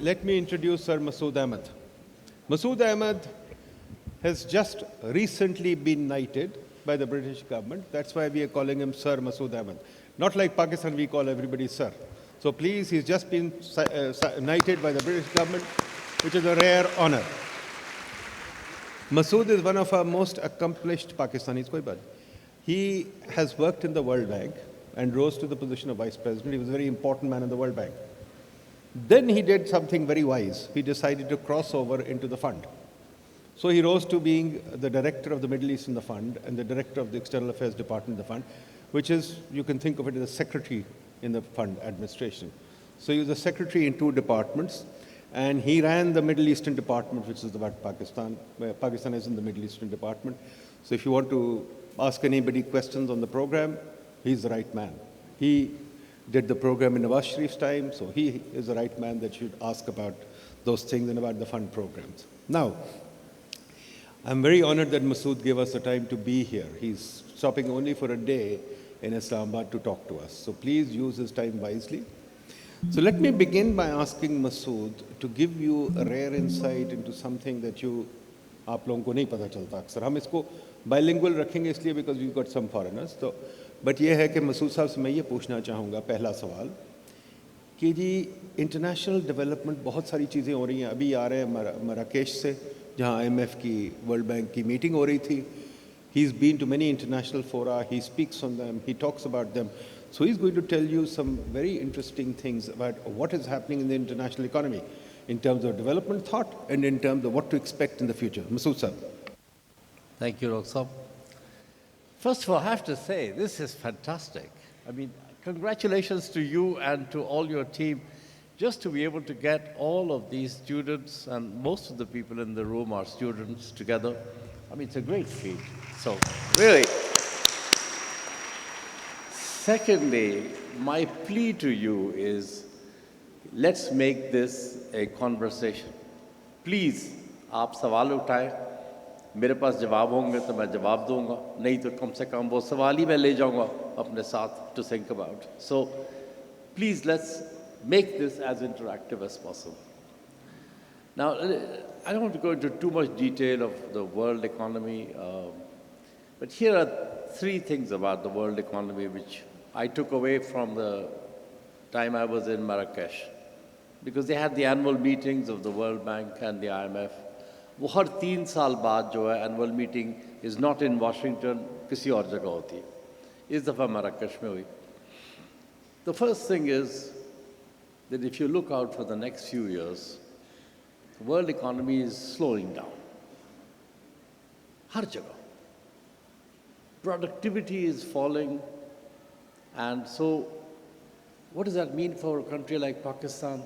let me introduce Sir Masood Ahmed. Masood Ahmed has just recently been knighted by the British government. That's why we are calling him Sir Masood Ahmed. Not like Pakistan, we call everybody Sir. So please, he's just been knighted by the British government, which is a rare honor. Masood is one of our most accomplished Pakistanis. He has worked in the World Bank and rose to the position of vice president. He was a very important man in the World Bank. Then he did something very wise. He decided to cross over into the fund. So he rose to being the director of the Middle East in the fund and the director of the External Affairs Department in the fund, which is, you can think of it as a secretary in the fund administration. So he was a secretary in two departments, and he ran the Middle Eastern department, which is about Pakistan. Pakistan is in the Middle Eastern department. So if you want to ask anybody questions on the program, he's the right man. He did the program in Nawaz Sharif's time, so he is the right man that should ask about those things and about the fund programs. Now, I'm very honored that Masood gave us the time to be here. He's stopping only for a day in Islamabad to talk to us. So please use his time wisely. So let me begin by asking Masood to give you a rare insight into something that आप लोगों को नहीं पता चलता अक्सर. हम इसको bilingual रखेंगे इसलिए because we've got some foreigners. तो बट ये है कि मसूद साहब से मैं ये पूछना चाहूँगा पहला सवाल कि जी इंटरनेशनल डेवलपमेंट बहुत सारी चीज़ें हो रही हैं. अभी आ रहे हैं मराकेश से जहाँ IMF की वर्ल्ड बैंक की मीटिंग हो रही थी. He's been to many international fora, he speaks on them, he talks about them. So he's going to tell you some very interesting things about what is happening in the international economy in terms of development thought and in terms of what to expect in the future. Masood sir. Thank you, Roksab. First of all, I have to say, this is fantastic. I mean, congratulations to you and to all your team, just to be able to get all of these students, and most of the people in the room are students together. I mean, it's a great feat. So, really. Secondly, my plea to you is, let's make this a conversation. Please, आप सवाल उठाएं. मेरे पास जवाब होंगे तो मैं जवाब दूंगा, नहीं तो कम से कम वो सवाल ही मैं ले जाऊंगा अपने साथ to think about. So please, let's make this as interactive as possible. Now, I don't want to go into too much detail of the world economy, but here are three things about the world economy which I took away from the time I was in Marrakesh, because they had the annual meetings of the World Bank and the IMF. वो हर 3 साल बाद जो है annual meeting is not in Washington, किसी और जगह होती है. इस दफ़ा मराकश में हुई. The first thing is that if you look out for the next few years, the world economy is slowing down हर जगह. Productivity is falling, and so what does that mean for a country like Pakistan?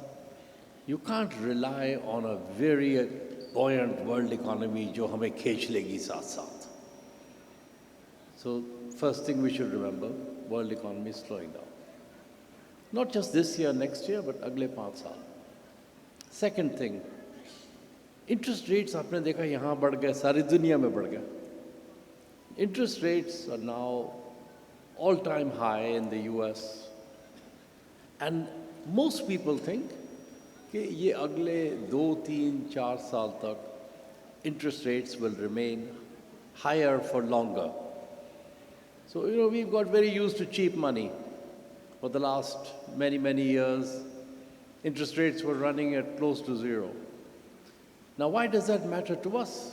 You can't rely on a very buoyant world economy जो हमें खींच लेगी साथ साथ. So first thing we should remember, world economy is slowing down. Not just this year, next year, but अगले 5 साल. Second thing, interest rates आपने देखा यहाँ बढ़ गए, सारी दुनिया में बढ़ गए. Interest rates are now all-time high in the US, and most people think कि ये अगले 2, 3, 4 साल तक interest rates will remain higher for longer. So, we've got very used to cheap money. For the last many years, interest rates were running at close to zero. Now, why does that matter to us?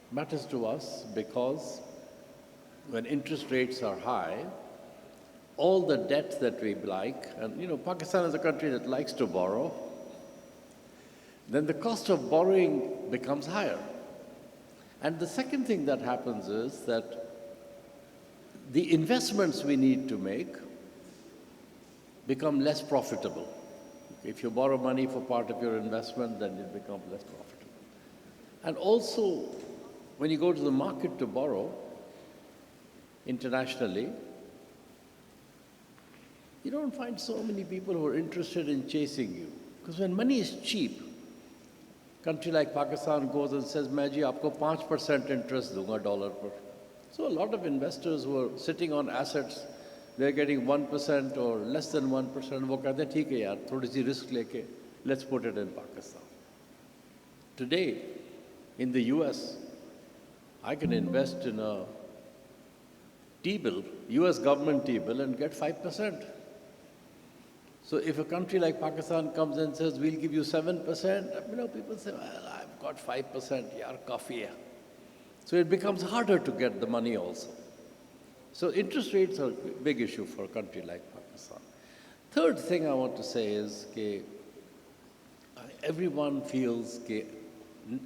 It matters to us because when interest rates are high, all the debt that we like, and Pakistan is a country that likes to borrow, then the cost of borrowing becomes higher. And the second thing that happens is that the investments we need to make become less profitable. If you borrow money for part of your investment, then it becomes less profitable. And also, when you go to the market to borrow internationally, you don't find so many people who are interested in chasing you. Because when money is cheap, country like Pakistan goes and says, मैं जी आपको 5% interest दूंगा dollar पर. So a lot of investors who are sitting on assets, they're getting 1% or less than 1%. वो कहते हैं ठीक है यार, थोड़ी सी risk लेके Let's put it in Pakistan. Today, in the US, I can invest in a T-bill, US government T-bill, and get 5%. So if a country like Pakistan comes and says, we'll give you 7%, people say, well, I've got 5%, yaar, kafi hai. So it becomes harder to get the money also. So interest rates are a big issue for a country like Pakistan. Third thing I want to say is that everyone feels that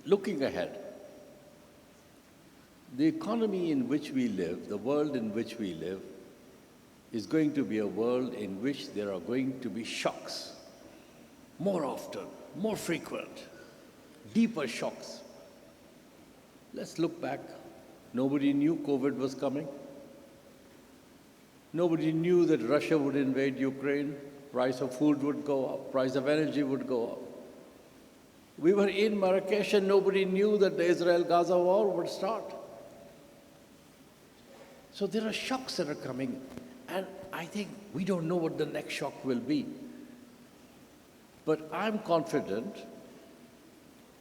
looking ahead, the economy in which we live, the world in which we live, is going to be a world in which there are going to be shocks, more often, more frequent, deeper shocks. Let's look back. Nobody knew COVID was coming. Nobody knew that Russia would invade Ukraine. Price of food would go up. Price of energy would go up. We were in Marrakesh and nobody knew that the Israel-Gaza war would start. So there are shocks that are coming. And I think we don't know what the next shock will be. But I'm confident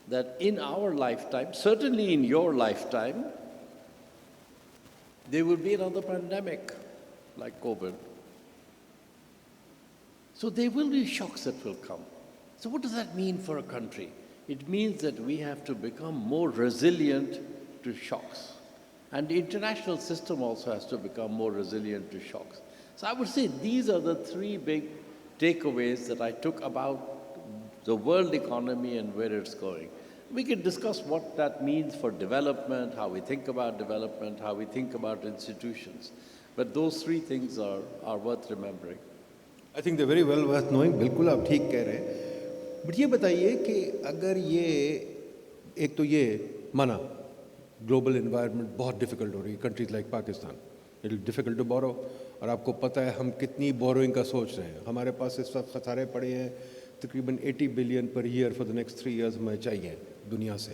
that in our lifetime, certainly in your lifetime, there will be another pandemic like COVID. So there will be shocks that will come. So what does that mean for a country? It means that we have to become more resilient to shocks. And the international system also has to become more resilient to shocks. So I would say these are the three big takeaways that I took about the world economy and where it's going. We can discuss what that means for development, how we think about development, how we think about institutions. But those three things are worth remembering. I think they're very well worth knowing. बिल्कुल आप ठीक कह रहे हैं. But ये बताइए कि अगर ये एक तो ये माना ग्लोबल एनवायरनमेंट बहुत डिफ़िकल्ट हो रही है countries like Pakistan, it is difficult to borrow, और आपको पता है हम कितनी बोरोइंग का सोच रहे हैं. हमारे पास इस वक्त खसारे पड़े हैं तकरीबन 80 billion per year for the next 3 years हमें चाहिए दुनिया से.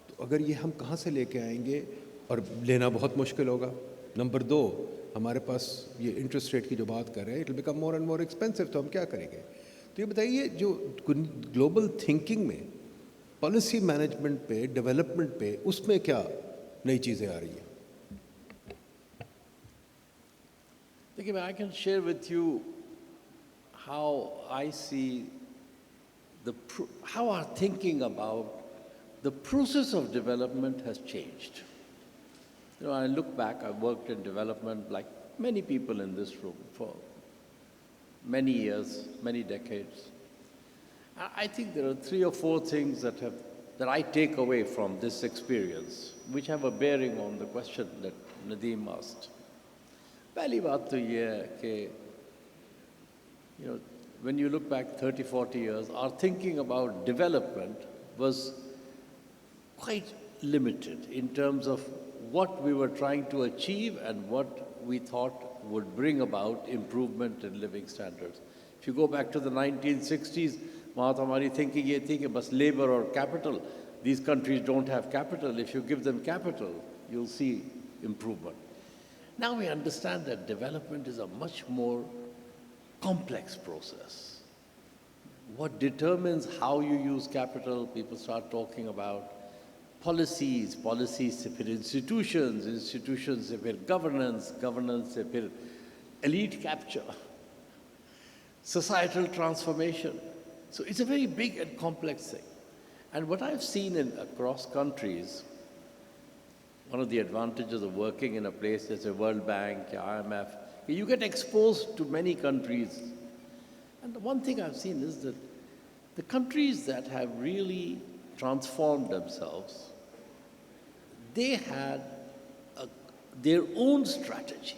तो अगर ये हम कहाँ से लेके आएंगे, और लेना बहुत मुश्किल होगा. नंबर 2, हमारे पास ये इंटरेस्ट रेट की जो बात कर रहे हैं, it will become more and more expensive, तो हम क्या करेंगे. तो ये बताइए जो ग्लोबल थिंकिंग में पॉलिसी मैनेजमेंट पे, डेवलपमेंट पे, उसमें क्या नई चीज़ें आ रही हैं. देखिए, I can share with you how I see how our thinking about the process of development has changed. I look back, I've worked in development like many people in this room for many years, many decades. I think there are 3 or 4 things that I take away from this experience, which have a bearing on the question that Nadeem asked. पहली बात तो ये है कि, when you look back 30, 40 years, our thinking about development was quite limited in terms of what we were trying to achieve and what we thought would bring about improvement in living standards. If you go back to the 1960s, वहाँ तो हमारी thinking ये थी कि बस labor or capital. These countries don't have capital. If you give them capital, you'll see improvement. Now we understand that development is a much more complex process. What determines how you use capital, people start talking about policies से फिर institutions से फिर governance से फिर elite capture, societal transformation. So it's a very big and complex thing. And what I've seen across countries, one of the advantages of working in a place as a World Bank, IMF, you get exposed to many countries. And the one thing I've seen is that the countries that have really transformed themselves, they had their own strategy.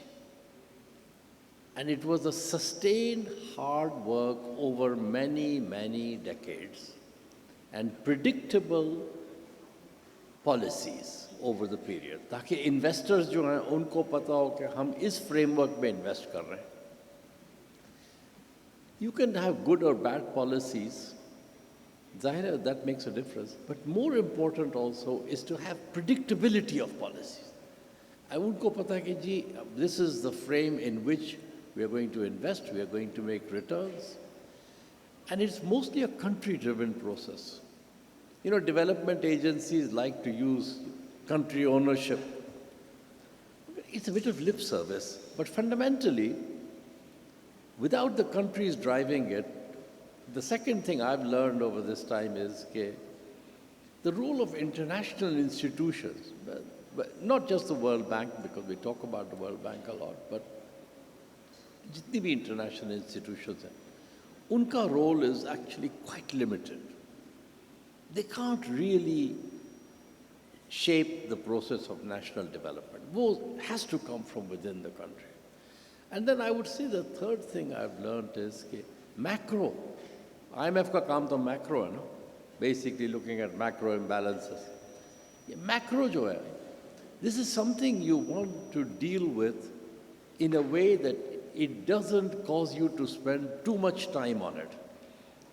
And it was a sustained hard work over many, many decades and predictable policies over the period. ताकि investors जो हैं उनको पता हो कि हम इस framework में invest कर रहे हैं. You can have good or bad policies. Zahir, that makes a difference. But more important also is to have predictability of policies. I उनको पता है कि जी, this is the frame in which we are going to invest, we are going to make returns. And it's mostly a country-driven process. You know, development agencies like to use country ownership. It's a bit of lip service, but fundamentally, without the countries driving it, the second thing I've learned over this time is the role of international institutions, but not just the World Bank, because we talk about the World Bank a lot, but जितनी भी international institutions हैं, उनका role is actually quite limited. They can't really shape the process of national development. It has to come from within the country. And then I would say the third thing I've learned is macro. IMF का काम तो macro है ना, basically looking at macro imbalances. ये macro जो है, this is something you want to deal with in a way that it doesn't cause you to spend too much time on it.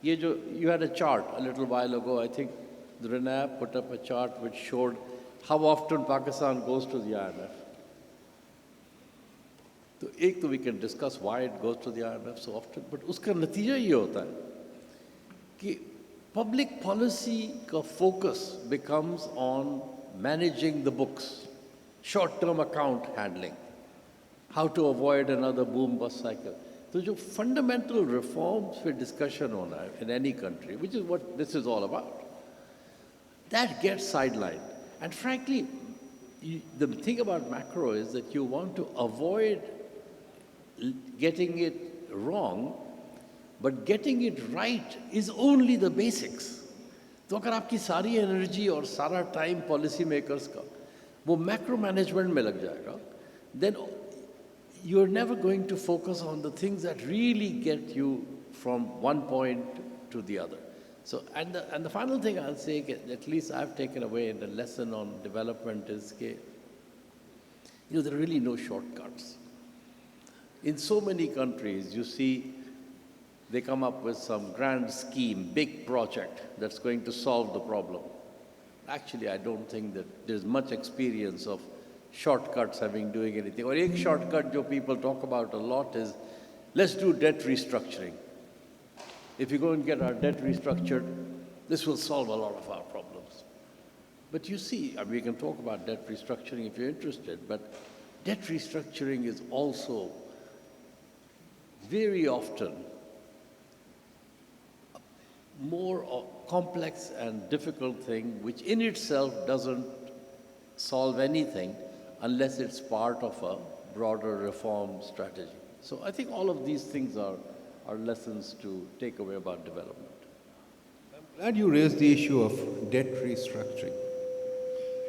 You had a chart a little while ago, I think the Renab put up a chart which showed how often Pakistan goes to the IMF. तो एक तो we can discuss why it goes to the IMF so often, but उसका नतीजा ये होता है कि public policy का focus becomes on managing the books, short-term account handling, how to avoid another boom-bust cycle. तो जो fundamental reforms पे discussion होना है in any country, which is what this is all about, that gets sidelined. And frankly, the thing about macro is that you want to avoid getting it wrong, but getting it right is only the basics. तो अगर आपकी सारी energy और सारा time policy makers का वो macro management में लग जाएगा, then you're never going to focus on the things that really get you from one point to the other. So, and the final thing I'll say, at least I've taken away in the lesson on development is, there are really no shortcuts. In so many countries, you see, they come up with some grand scheme, big project that's going to solve the problem. Actually, I don't think that there's much experience of shortcuts doing anything. Or one shortcut that people talk about a lot is, let's do debt restructuring. If you go and get our debt restructured, this will solve a lot of our problems. But you see, we can talk about debt restructuring if you're interested, but debt restructuring is also very often more complex and difficult thing, which in itself doesn't solve anything unless it's part of a broader reform strategy. So I think all of these things are lessons to take away about development. I'm glad you raised the issue of debt restructuring.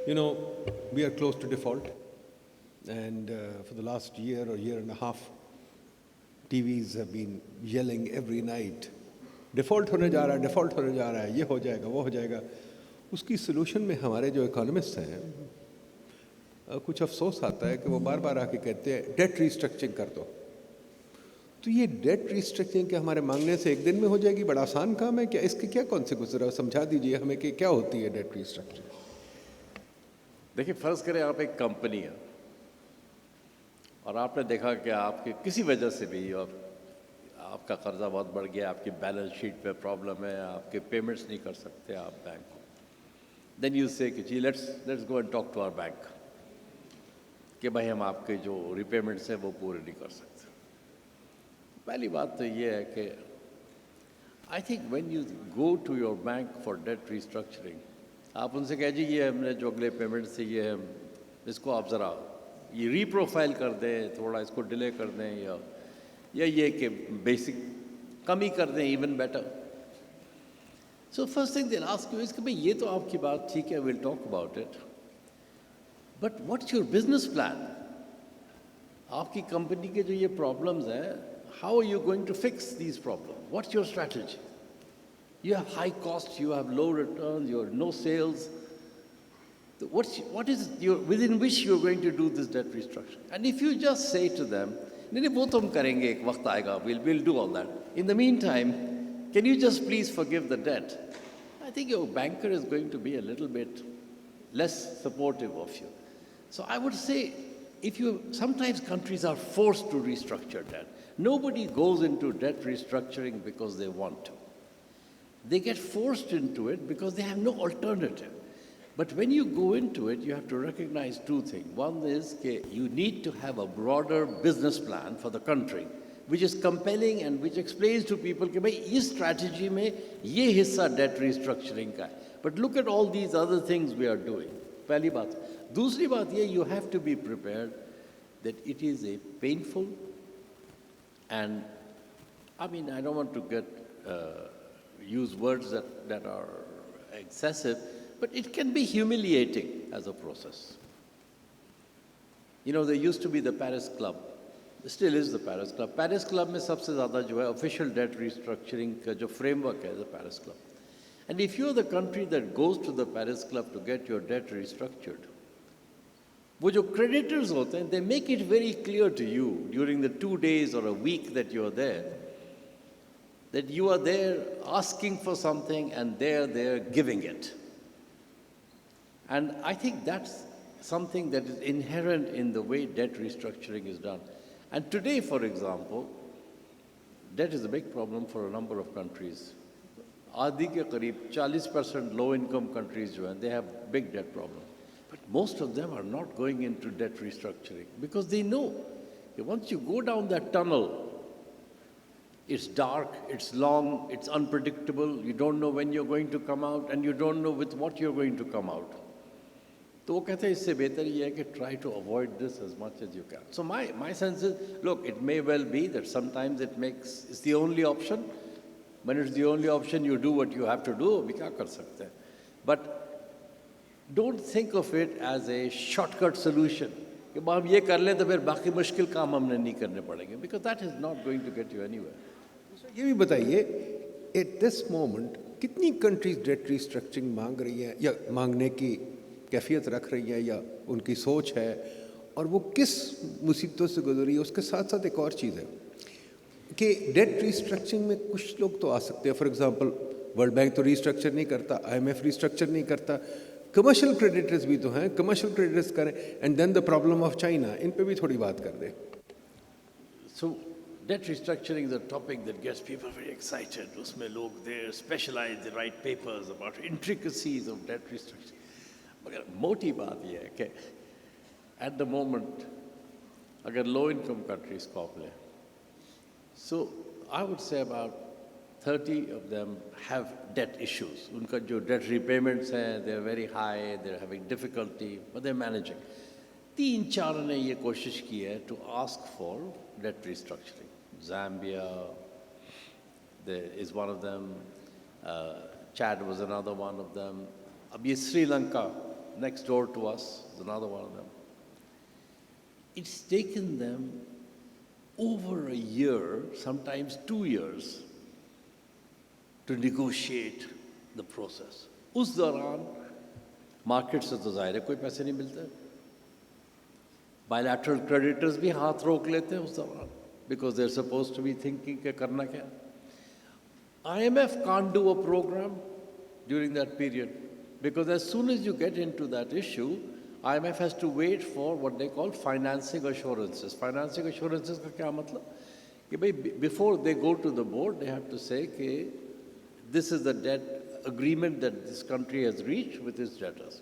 You know, we are close to default, and for the last year or year and a half, TVs have been yelling every night, default होने जा रहा है, default होने जा रहा है, ये हो जाएगा, वो हो जाएगा. उसकी solution में हमारे जो economists हैं, कुछ अफसोस आता है कि वो बार बार आके कहते हैं debt restructuring कर दो. तो ये डेट रिस्ट्रक्चरिंग के हमारे मांगने से एक दिन में हो जाएगी, बड़ा आसान काम है क्या? इसके क्या कॉन्सिक्वेंस है, समझा दीजिए हमें कि क्या होती है डेट रिस्ट्रक्चरिंग. देखिए, फर्ज करें आप एक कंपनी है और आपने देखा कि आपके किसी वजह से भी और आपका कर्जा बहुत बढ़ गया, आपकी बैलेंस शीट पे प्रॉब्लम है, आपके पेमेंट्स नहीं कर सकते आप बैंक को, देन यू से कि जी let's go and talk to our bank कि भाई हम आपके जो रिपेमेंट्स हैं वो पूरे नहीं कर सकते. पहली बात तो ये है कि I think when you go to your bank for debt restructuring, आप उनसे कह जी ये हमने जो अगले पेमेंट से ये हम इसको आप ज़रा ये रीप्रोफाइल कर दें, थोड़ा इसको डिले कर दें, या ये कि बेसिक कम ही कर दें, even better. So first thing they ask you is कि भाई ये तो आपकी बात ठीक है, will talk about it, but what's your business plan? आपकी कंपनी के जो ये प्रॉब्लम्स हैं, how are you going to fix these problems? What's your strategy? You have high costs, you have low returns, you have no sales. What is within which you're going to do this debt restructuring? And if you just say to them, "नहीं वो तो हम करेंगे, एक वक्त आएगा, we'll do all that. In the meantime, can you just please forgive the debt?" I think your banker is going to be a little bit less supportive of you. So I would say, sometimes countries are forced to restructure debt. Nobody goes into debt restructuring because they want to. They get forced into it because they have no alternative. But when you go into it, you have to recognize two things. One is that you need to have a broader business plan for the country, which is compelling and which explains to people that this strategy mein ye hissa debt restructuring ka hai. But look at all these other things we are doing. Pehli baat. Dusri baat ye, you have to be prepared that it is a painful and, I mean, I don't want to use words that are excessive, but it can be humiliating as a process. You know, there used to be the Paris Club. Still is the Paris Club. Paris Club में सबसे ज़्यादा जो है official debt restructuring का जो framework है the Paris Club. And if you're the country that goes to the Paris Club to get your debt restructured, वो जो creditors होते हैं, they make it very clear to you during the 2 days or a week that you're there, that you are there asking for something and they're there giving it. And I think that's something that is inherent in the way debt restructuring is done. And today, for example, debt is a big problem for a number of countries. आधी के करीब 40% low-income countries जो हैं, they have big debt problems. But most of them are not going into debt restructuring because they know that once you go down that tunnel, it's dark, it's long, it's unpredictable, you don't know when you're going to come out and you don't know with what you're going to come out. तो वो कहते हैं इससे बेहतर ये है कि try to avoid this as much as you can. So my sense is, look, it may well be that sometimes it's the only option. When it's the only option, you do what you have to do. We क्या कर सकते हैं? But don't think of it as a shortcut solution. कि हम ये कर लें तो फिर बाकी मुश्किल काम हमने नहीं करने पड़ेंगे. Because that is not going to get you anywhere. ये भी बताइए, at this moment कितनी countries debt restructuring मांग रही हैं या मांगने की कैफियत रख रही है या उनकी सोच है और वो किस मुसीबतों से गुजर रही है. उसके साथ साथ एक और चीज़ है कि डेट रिस्ट्रक्चरिंग में कुछ लोग तो आ सकते हैं. फॉर एग्जांपल वर्ल्ड बैंक तो रिस्ट्रक्चर नहीं करता, IMF रिस्ट्रक्चर नहीं करता, कमर्शियल क्रेडिटर्स भी तो हैं, कमर्शियल क्रेडिटर्स करें. And then the problem of China, इन पे भी थोड़ी बात कर दें. So debt restructuring is a topic that gets people very excited. उसमें लोग they specialize, they write papers about intricacies of debt restructuring. मगर मोटी बात यह है कि at the moment अगर low income countries को आप लें, so I would say about 30 of them have debt issues. उनका जो debt repayments हैं, they're very high, they're having difficulty, but they're managing. 3-4 ने ये कोशिश की है to ask for debt restructuring. Zambia there is one of them, Chad was another one of them. अब ये Sri Lanka, next door to us, is another one of them. It's taken them over a year, sometimes 2 years, to negotiate the process. उस दौरान market से तो ज़ाहिर है कोई पैसे नहीं मिलते. Bilateral creditors भी हाथ रोक लेते हैं उस दौरान because they're supposed to be thinking कि करना क्या. IMF can't do a program during that period because as soon as you get into that issue, IMF has to wait for what they call financing assurances. Financing assurances का क्या मतलब? कि भाई before they go to the board, they have to say कि this is the debt agreement that this country has reached with its debtors.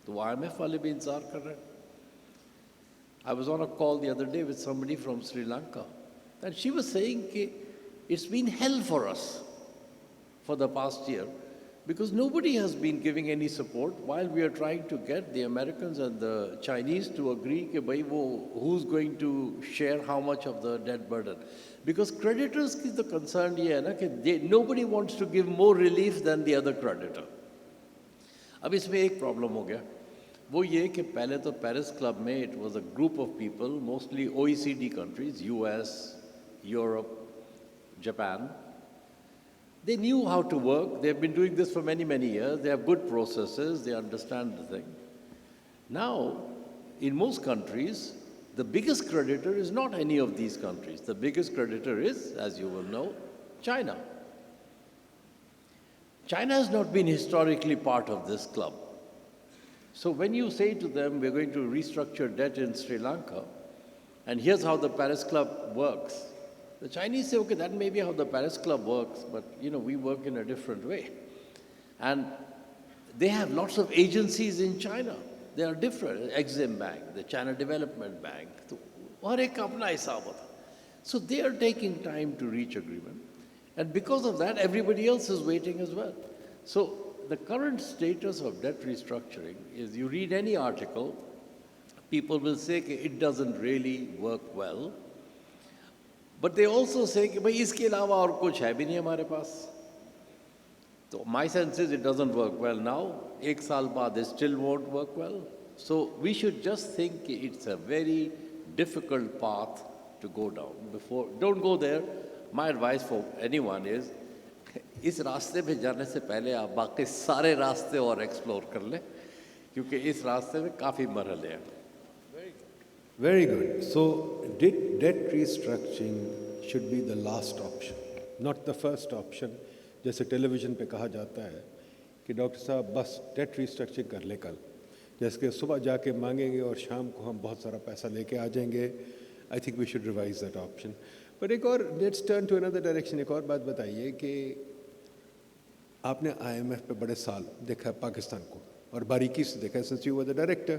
तो IMF वाले भी इंतजार कर रहे हैं. I was on a call the other day with somebody from Sri Lanka, and she was saying that it's been hell for us for the past year because nobody has been giving any support while we are trying to get the Americans and the Chinese to agree that who's going to share how much of the debt burden. Because creditors ki the concern ye hai na कि nobody wants to give more relief than the other creditor. अब इसमें एक problem हो गया, वो ये कि पहले तो पेरिस क्लब में it was a group of people, mostly OECD countries, US, Europe, Japan. They knew how to work. They've been doing this for many, many years. They have good processes. They understand the thing. Now, in most countries, the biggest creditor is not any of these countries. The biggest creditor is, as you will know, China. China has not been historically part of this club. So when you say to them, we're going to restructure debt in Sri Lanka, and here's how the Paris Club works, The Chinese say, okay, that may be how the Paris Club works, but we work in a different way. And they have lots of agencies in China. They are different. Exim Bank, the China Development Bank. और एक अपना हिसाब होता. So they are taking time to reach agreement. And because of that, everybody else is waiting as well. So the current status of debt restructuring is, you read any article, people will say it doesn't really work well. But they also say कि भाई इसके अलावा और कुछ है भी नहीं हमारे पास. So my sense is it doesn't work well now. एक साल बाद it still won't work well. So we should just think it's a very difficult path to go down. Don't go there. My advice for anyone is, इस रास्ते पे जाने से पहले आप बाकी सारे रास्ते और एक्सप्लोर कर लें, क्योंकि इस रास्ते में काफ़ी मरहले हैं. Very good. So, debt restructuring should be the last option, not the first option. जैसे टेलीविज़न पे कहा जाता है कि डॉक्टर साहब बस डेट रिस्ट्रक्चरिंग कर ले कल, जैसे कि सुबह जाके मांगेंगे और शाम को हम बहुत सारा पैसा लेके आ जाएंगे. I think we should revise that option. But एक और, let's turn to another direction. एक और बात बताइए कि आपने IMF पे बड़े साल देखा है पाकिस्तान को, और बारीकी से देखा है since you were the director.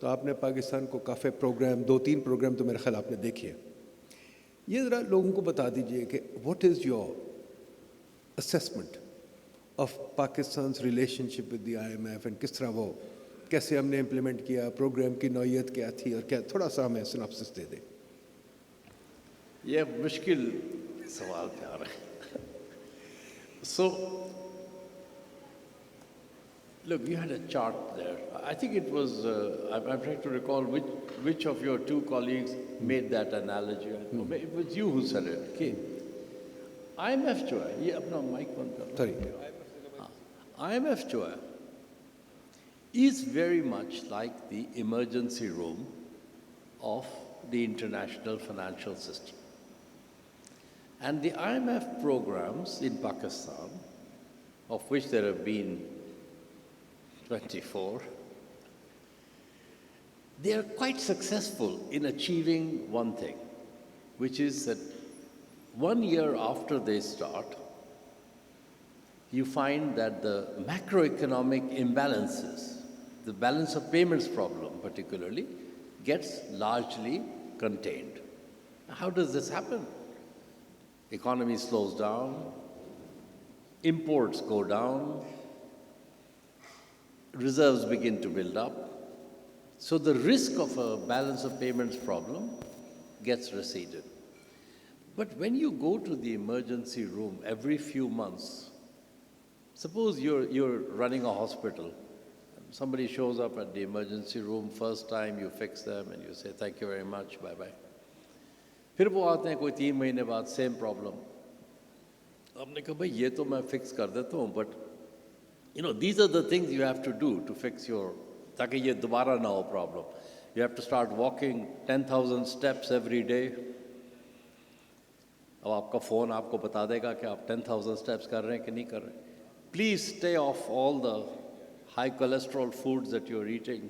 तो आपने पाकिस्तान को काफ़ी प्रोग्राम, 2-3 प्रोग्राम तो मेरे ख्याल आपने देखिए. ये ज़रा लोगों को बता दीजिए कि what is your assessment of Pakistan's relationship with the IMF and किस तरह वो, कैसे हमने इम्प्लीमेंट किया, प्रोग्राम की नौयत क्या थी, और क्या, थोड़ा सा हमें सिनॉप्सिस दे दें. ये मुश्किल सवाल पे आ रहा है. So, look, you had a chart there. I think it was, I'm trying to recall which of your two colleagues made that analogy. It was you who said it. Okay. IMF जो है, ये अपना mic बंद कर. Sorry. IMF जो है is very much like the emergency room of the international financial system. And the IMF programs in Pakistan, of which there have been 24, they are quite successful in achieving one thing, which is that 1 year after they start, you find that the macroeconomic imbalances, the balance of payments problem particularly, gets largely contained. How does this happen? Economy slows down, imports go down, reserves begin to build up. So the risk of a balance of payments problem gets receded. But when you go to the emergency room every few months, suppose you're running a hospital, somebody shows up at the emergency room, first time you fix them and you say, thank you very much, bye-bye. फिर वो आते हैं कोई 3 महीने बाद, same problem. आपने कहा भाई ये तो मैं फिक्स कर देता हूँ, but these are the things you have to do to fix your, ताकि ये दोबारा ना हो problem. You have to start walking 10,000 steps every day. अब आपका फ़ोन आपको बता देगा कि आप 10,000 steps कर रहे हैं कि नहीं कर रहे हैं. Please stay off all the high cholesterol foods that you're eating.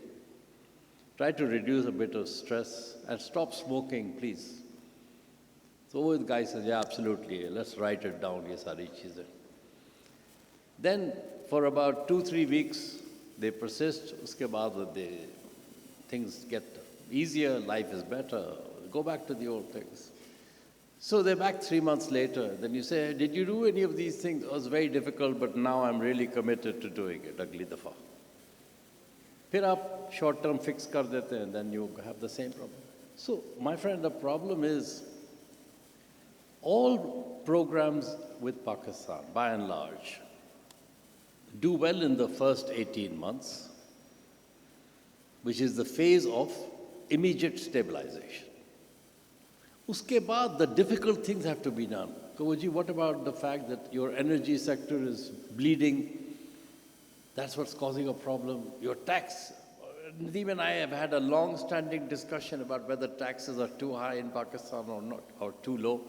Try to reduce a bit of stress and stop smoking, please. So the guy says, yeah, absolutely, let's write it down, ये सारी चीज़ें. Then for about 2-3 weeks, they persist. उसके बाद things get easier, life is better, go back to the old things. So they're back 3 months later. Then you say, did you do any of these things? It was very difficult, but now I'm really committed to doing it. अगली दफ़ा. फिर आप short term fix कर देते हैं, and then you have the same problem. So, my friend, the problem is all programs with Pakistan, by and large, do well in the first 18 months, which is the phase of immediate stabilization. Uske baad, the difficult things have to be done. Kawaji, what about the fact that your energy sector is bleeding? That's what's causing a problem. Your tax. Nadeem and I have had a long-standing discussion about whether taxes are too high in Pakistan or not, or too low.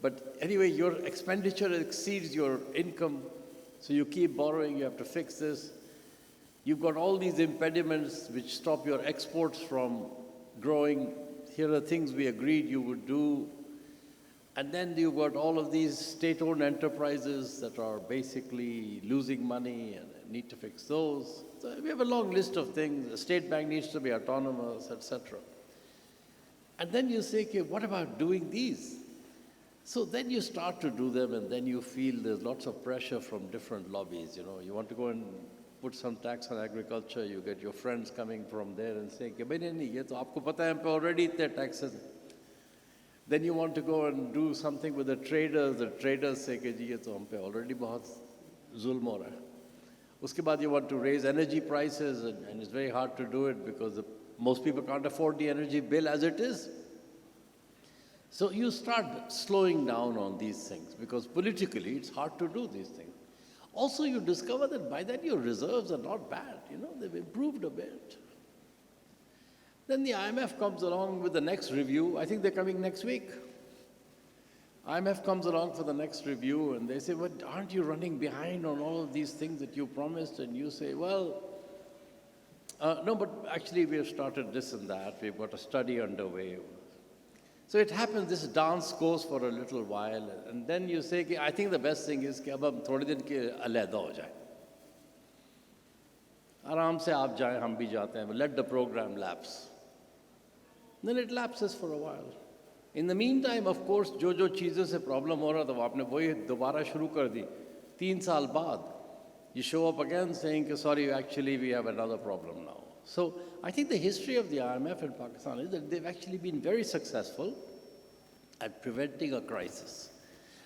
But anyway, your expenditure exceeds your income, so you keep borrowing, you have to fix this. You've got all these impediments which stop your exports from growing. Here are things we agreed you would do. And then you've got all of these state-owned enterprises that are basically losing money and need to fix those. So we have a long list of things. The state bank needs to be autonomous, etc. And then you say, okay, what about doing these? So then you start to do them, and then you feel there's lots of pressure from different lobbies. You know, you want to go and put some tax on agriculture, you get your friends coming from there and saying, "Bhai nahi, ye to aapko pata hai, hum pe already itne taxes." Then you want to go and do something with the traders say कि जी ये तो हम पे already बहुत जुल्म हो रहा है. उसके बाद you want to raise energy prices, and it's very hard to do it because most people can't afford the energy bill as it is. So you start slowing down on these things because politically it's hard to do these things. Also you discover that by then your reserves are not bad, you know, they've improved a bit. Then the IMF comes along with the next review. I think they're coming next week. IMF comes along for the next review and they say, well, aren't you running behind on all of these things that you promised? And you say, well, no, but actually we have started this and that. We've got a study underway. So it happens, this dance goes for a little while. And then you say, I think the best thing is कि अब हम थोड़े दिन के अलग हो जाए. आराम से आप जाएं, हम भी जाते हैं. Let the program lapse. Then it lapses for a while. In the meantime, of course, जो चीज़ों से problem हो रहा था, वो आपने वही दोबारा शुरू कर दी. 3 साल बाद, you show up again saying, sorry, actually we have another problem now. So I think the history of the IMF in Pakistan is that they've actually been very successful at preventing a crisis.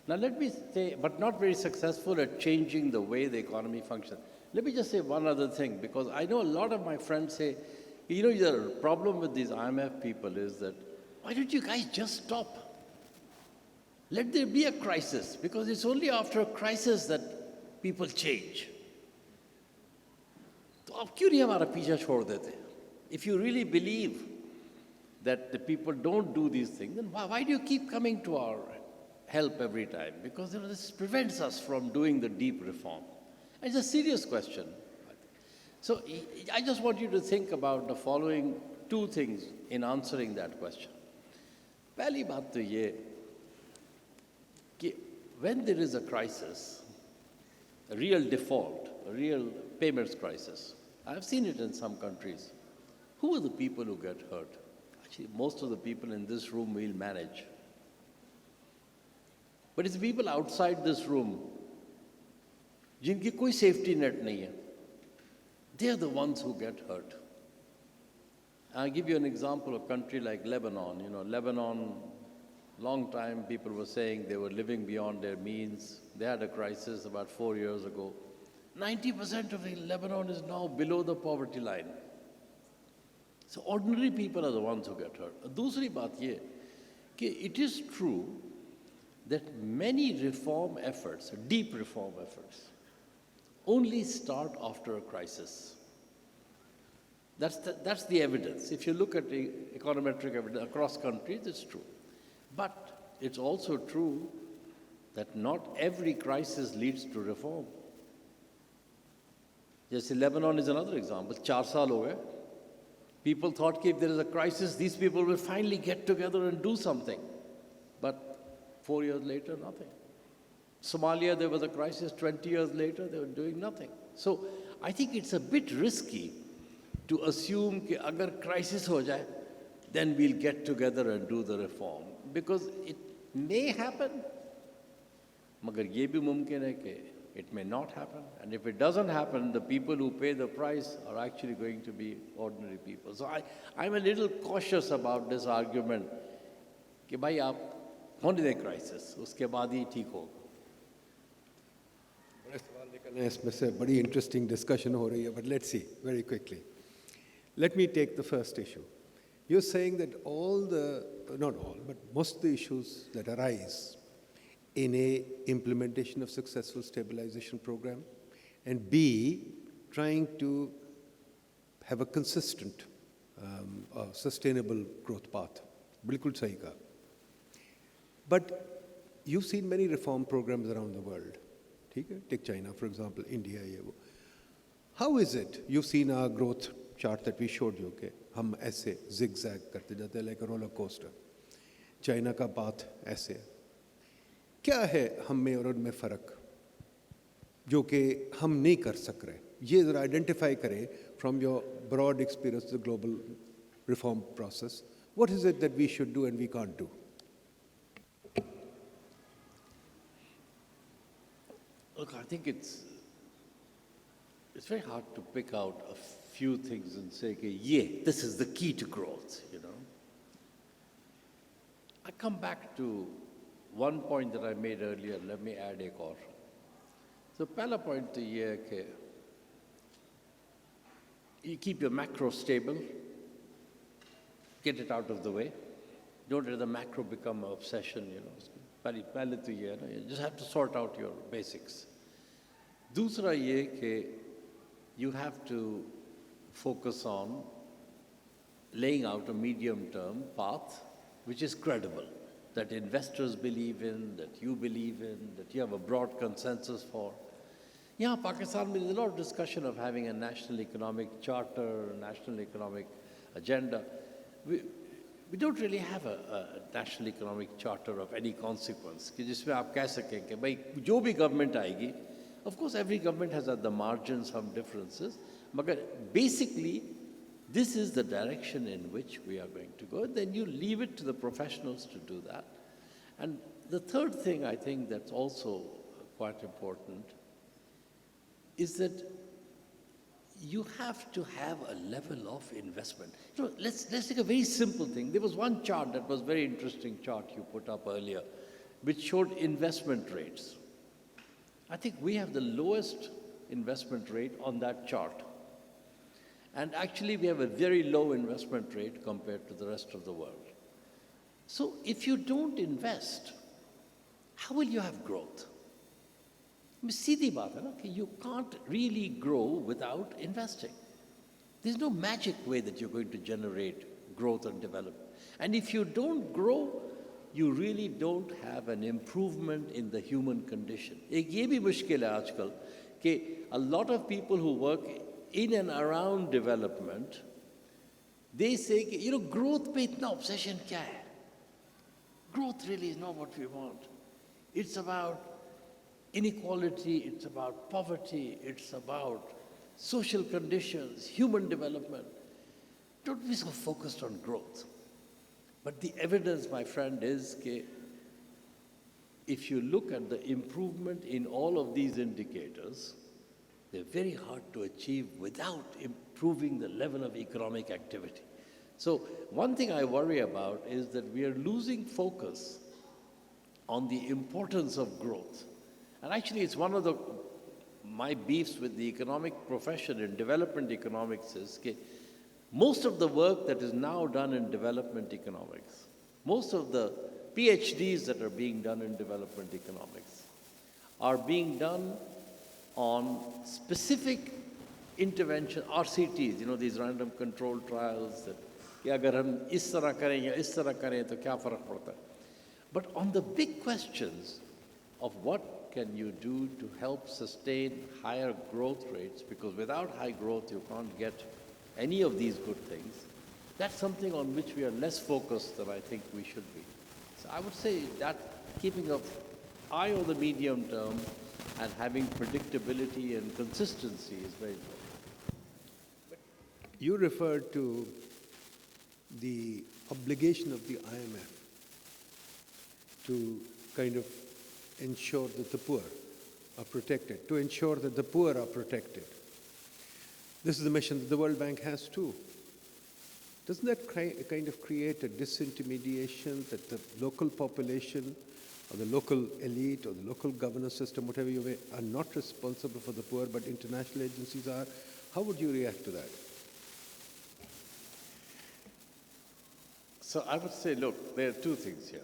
Now let me say, but not very successful at changing the way the economy functions. Let me just say one other thing, because I know a lot of my friends say, you know, the problem with these IMF people is that, why don't you guys just stop? Let there be a crisis, because it's only after a crisis that people change. तो आप क्यों नहीं हमारा पीछा छोड़ देते? If you really believe that the people don't do these things, then why do you keep coming to our help every time? Because this prevents us from doing the deep reform. It's a serious question. So I just want you to think about the following 2 things in answering that question. पहली बात तो ये कि when there is a crisis, a real default, a real payments crisis, I've seen it in some countries. Who are the people who get hurt? Actually, most of the people in this room will manage. But it's the people outside this room, जिनकी कोई safety net नहीं है. They are the ones who get hurt. I'll give you an example of a country like Lebanon. You know, Lebanon, long time people were saying they were living beyond their means. They had a crisis about 4 years ago. 90% of Lebanon is now below the poverty line. So ordinary people are the ones who get hurt. दूसरी बात ये कि it is true that many reform efforts, deep reform efforts, only start after a crisis. That's the evidence. If you look at the econometric evidence across countries, it's true. But it's also true that not every crisis leads to reform. Just Lebanon is another example. 4 साल हो गए. People thought that if there is a crisis, these people will finally get together and do something. But 4 years later, nothing. Somalia, there was a crisis. 20 years later, they were doing nothing. So I think it's a bit risky to assume that if a crisis ho jaye, then we'll get together and do the reform. Because it may happen, magar ye bhi mumkin hai कि it may not happen. And if it doesn't happen, the people who pay the price are actually going to be ordinary people. So I'm a little cautious about this argument कि भाई आप होने दें crisis, उसके बाद ही ठीक होगा. बड़े सवाल निकलने हैं इसमें से, बड़ी interesting discussion हो रही है, but let's see very quickly. Let me take the first issue. You're saying that not all, but most of the issues that arise in a implementation of successful stabilization program, and B, trying to have a consistent, sustainable growth path. बिल्कुल सही कहा. But you've seen many reform programs around the world. ठीक है? Take China, for example, India, ये वो. How is it? You've seen our growth chart that we showed you, okay? हम ऐसे zigzag करते जाते हैं like a roller coaster. China का path ऐसे. क्या है हम में और उनमें फ़र्क जो कि हम नहीं कर सक रहे? ये ज़रा आइडेंटिफाई करें from your broad experience the global reform process. What is it that we should do and we can't do? Look, I think it's very hard to pick out a few things and say, okay, yeah, this is the key to growth, you know. I come back to one point that I made earlier. Let me add एक और. So पहला point तो ये है कि you keep your macro stable, get it out of the way. Don't let the macro become an obsession, you know. पहले तो ये है ना, you just have to sort out your basics. दूसरा ये कि you have to focus on laying out a medium-term path which is credible, that investors believe in, that you believe in, that you have a broad consensus for. Yeah, Pakistan, there's a lot of discussion of having a national economic charter, national economic agenda. We don't really have a national economic charter of any consequence, कि जिसमें आप कह सकें कि भाई जो भी government आएगी, of course every government has at the margins some differences, but basically this is the direction in which we are going to go. Then you leave it to the professionals to do that. And the third thing I think that's also quite important is that you have to have a level of investment. You know, let's take a very simple thing. There was one chart that was very interesting chart you put up earlier, which showed investment rates. I think we have the lowest investment rate on that chart. And actually we have a very low investment rate compared to the rest of the world. So if you don't invest, how will you have growth? सीधी बात है ना कि you can't really grow without investing. There's no magic way that you're going to generate growth and development. And if you don't grow, you really don't have an improvement in the human condition. एक ये भी मुश्किल है आजकल कि a lot of people who work in and around development, they say कि you know growth पे इतना obsession क्या है? Growth really is not what we want. It's about inequality, it's about poverty, it's about social conditions, human development. Don't be so focused on growth. But the evidence, my friend, is that if you look at the improvement in all of these indicators, they're very hard to achieve without improving the level of economic activity. So one thing I worry about is that we are losing focus on the importance of growth. And actually, it's one of my beefs with the economic profession in development economics is that most of the work that is now done in development economics, most of the PhDs that are being done in development economics are being done on specific intervention, RCTs, you know, these random controlled trials that कि अगर हम इस तरह करें या इस तरह करें तो क्या फ़र्क पड़ता है. But on the big questions of what can you do to help sustain higher growth rates, because without high growth you can't get any of these good things, that's something on which we are less focused than I think we should be. So I would say that keeping an eye on the medium term and having predictability and consistency is very important. You referred to the obligation of the IMF to kind of ensure that the poor are protected, to ensure that the poor are protected. This is the mission that the World Bank has too. Doesn't that kind of create a disintermediation that the local population or the local elite or the local governance system, whatever you may, are not responsible for the poor, but international agencies are? How would you react to that? So I would say, look, there are two things here.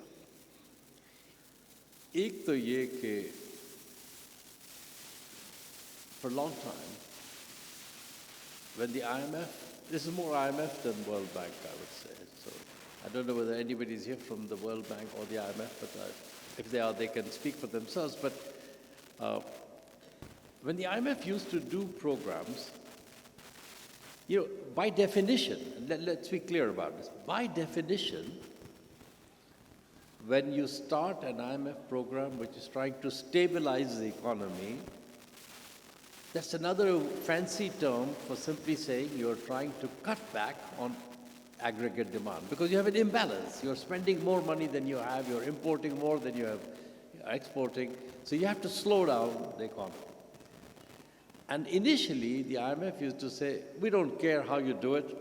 एक तो ये कि for a long time, when the IMF, this is more IMF than World Bank, I would say. So I don't know whether anybody is here from the World Bank or the IMF, but if they are, they can speak for themselves. But when the IMF used to do programs, you know, by definition, let's be clear about this, by definition, when you start an IMF program which is trying to stabilize the economy, that's another fancy term for simply saying you're trying to cut back on aggregate demand because you have an imbalance. You're spending more money than you have, you're importing more than you have exporting, so you have to slow down the economy. And initially, the IMF used to say, we don't care how you do it.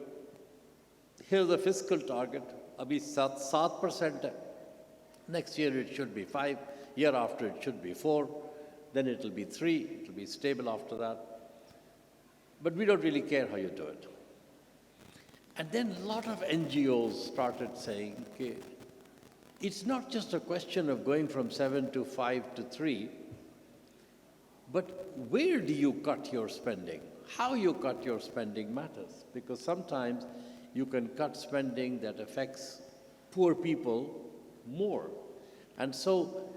Here's the fiscal target. Abhi 7% hai. Next year it should be 5, year after it should be 4, then it'll be 3, it'll be stable after that. But we don't really care how you do it. And then a lot of NGOs started saying, okay, it's not just a question of going from 7 to 5 to 3, but where do you cut your spending? How you cut your spending matters, because sometimes you can cut spending that affects poor people more. And so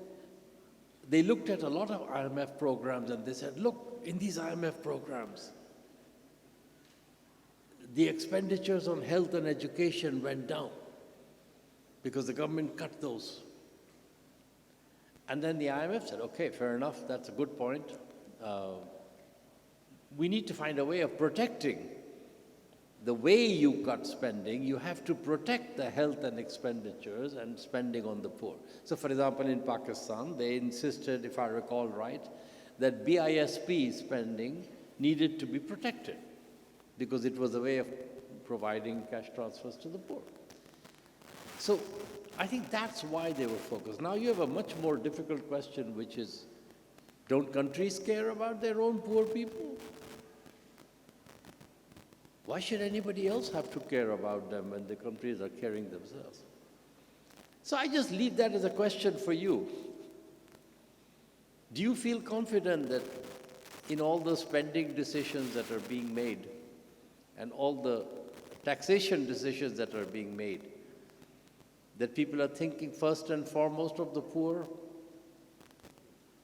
they looked at a lot of IMF programs and they said, look, in these IMF programs, the expenditures on health and education went down because the government cut those. And then the IMF said, okay, fair enough, that's a good point. We need to find a way of protecting the way you cut spending. You have to protect the health and expenditures and spending on the poor. So for example, in Pakistan, they insisted, if I recall right, that BISP spending needed to be protected because it was a way of providing cash transfers to the poor. So I think that's why they were focused. Now you have a much more difficult question, which is, don't countries care about their own poor people? Why should anybody else have to care about them when the countries are caring themselves? So I just leave that as a question for you. Do you feel confident that in all the spending decisions that are being made and all the taxation decisions that are being made, that people are thinking first and foremost of the poor?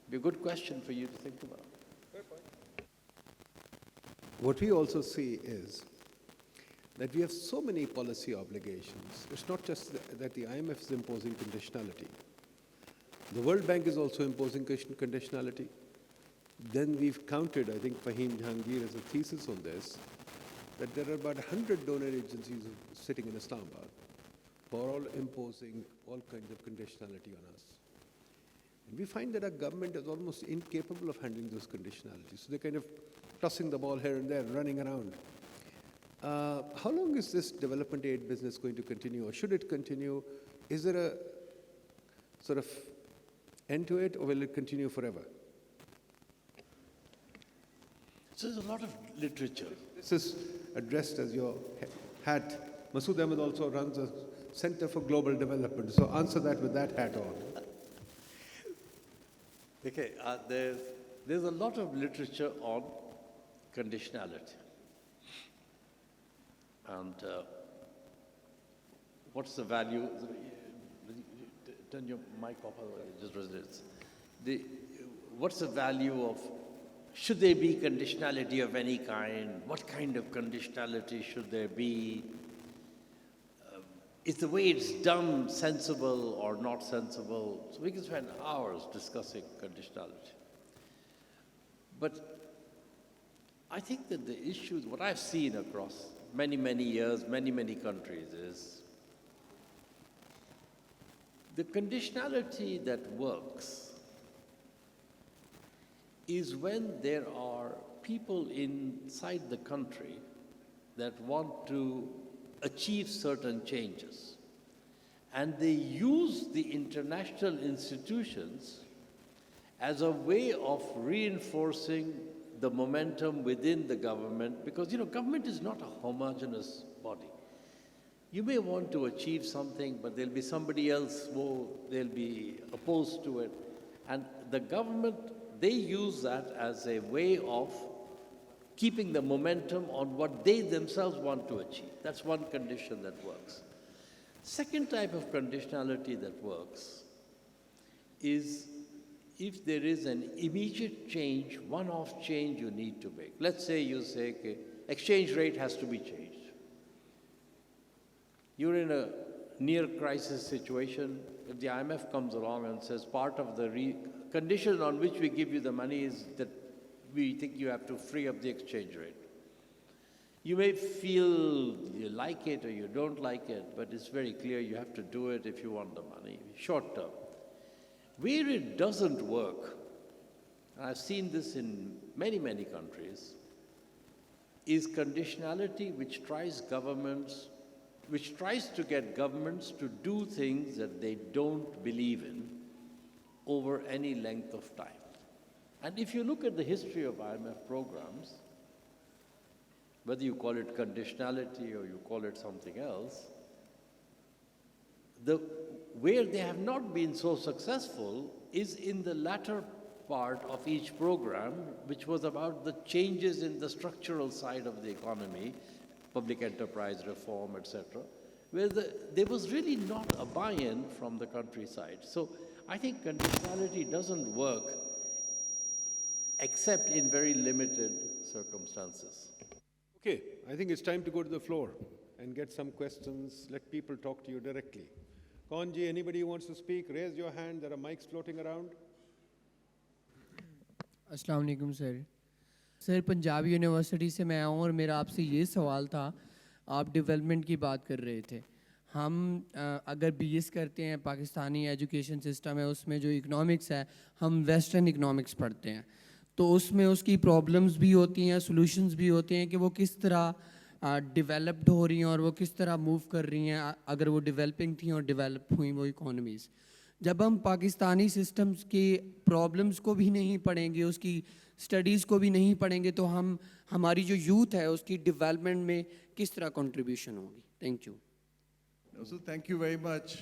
Be a good question for you to think about. What we also see is that we have so many policy obligations. It's not just that the IMF is imposing conditionality. The World Bank is also imposing conditionality. Then we've counted, I think Fahim Jahangir has a thesis on this, that there are about 100 donor agencies sitting in Islamabad who are all imposing all kinds of conditionality on us. And we find that our government is almost incapable of handling those conditionalities. So they're kind of tossing the ball here and there, running around. How long is this development aid business going to continue, or should it continue? Is there a sort of end to it, or will it continue forever? So there's a lot of literature. This is addressed as your hat. Masood Ahmed also runs a Center for Global Development, so answer that with that hat on. Okay, there's a lot of literature on conditionality. And what's the value? Turn your mic off, otherwise it just resonates. What's the value of, should there be conditionality of any kind? What kind of conditionality should there be? Is the way it's done sensible or not sensible? So we can spend hours discussing conditionality. But I think that the issues, what I've seen across many, many years, many, many countries is the conditionality that works is when there are people inside the country that want to achieve certain changes. And they use the international institutions as a way of reinforcing the momentum within the government, because, government is not a homogeneous body. You may want to achieve something, but there'll be somebody else who they'll be opposed to it. And the government, they use that as a way of keeping the momentum on what they themselves want to achieve. That's one condition that works. Second type of conditionality that works is if there is an immediate change, one-off change you need to make. Let's say you say, okay, exchange rate has to be changed. You're in a near crisis situation, if the IMF comes along and says part of the condition on which we give you the money is that we think you have to free up the exchange rate. You may feel you like it or you don't like it, but it's very clear you have to do it if you want the money, short term. Where it doesn't work, and I've seen this in many, many countries, is conditionality which tries to get governments to do things that they don't believe in over any length of time. And if you look at the history of IMF programs, whether you call it conditionality or you call it something else, where they have not been so successful is in the latter part of each program, which was about the changes in the structural side of the economy, public enterprise reform, etc., where there was really not a buy-in from the countryside. So I think conditionality doesn't work except in very limited circumstances. Okay, I think it's time to go to the floor and get some questions. Let people talk to you directly. Konji, anybody who wants to speak, raise your hand. There are mics floating around. अस्सलाम वालेकुम sir Punjab university से मैं आऊँ और मेरा आपसे ये सवाल था, आप डेवलपमेंट की बात कर रहे थे। हम अगर बीएस करते हैं, पाकिस्तानी एजुकेशन सिस्टम है, उसमें जो इकोनॉमिक्स है, हम वेस्टर्न इकोनॉमिक्स पढ़ते हैं, तो उसमें उसकी प्रॉब्लम्स भी होती हैं, सॉल्यूशंस भी होते हैं कि वो किस तरह डेवलप्ड हो रही हैं और वो किस तरह मूव कर रही हैं, अगर वो डेवलपिंग थी और डेवलप हुई वो इकोनॉमीज़। जब हम पाकिस्तानी सिस्टम्स के प्रॉब्लम्स को भी नहीं पढ़ेंगे, उसकी स्टडीज़ को भी नहीं पढ़ेंगे, तो हमारी जो यूथ है उसकी डेवलपमेंट में किस तरह कंट्रीब्यूशन होगी? Thank you. So thank you very much.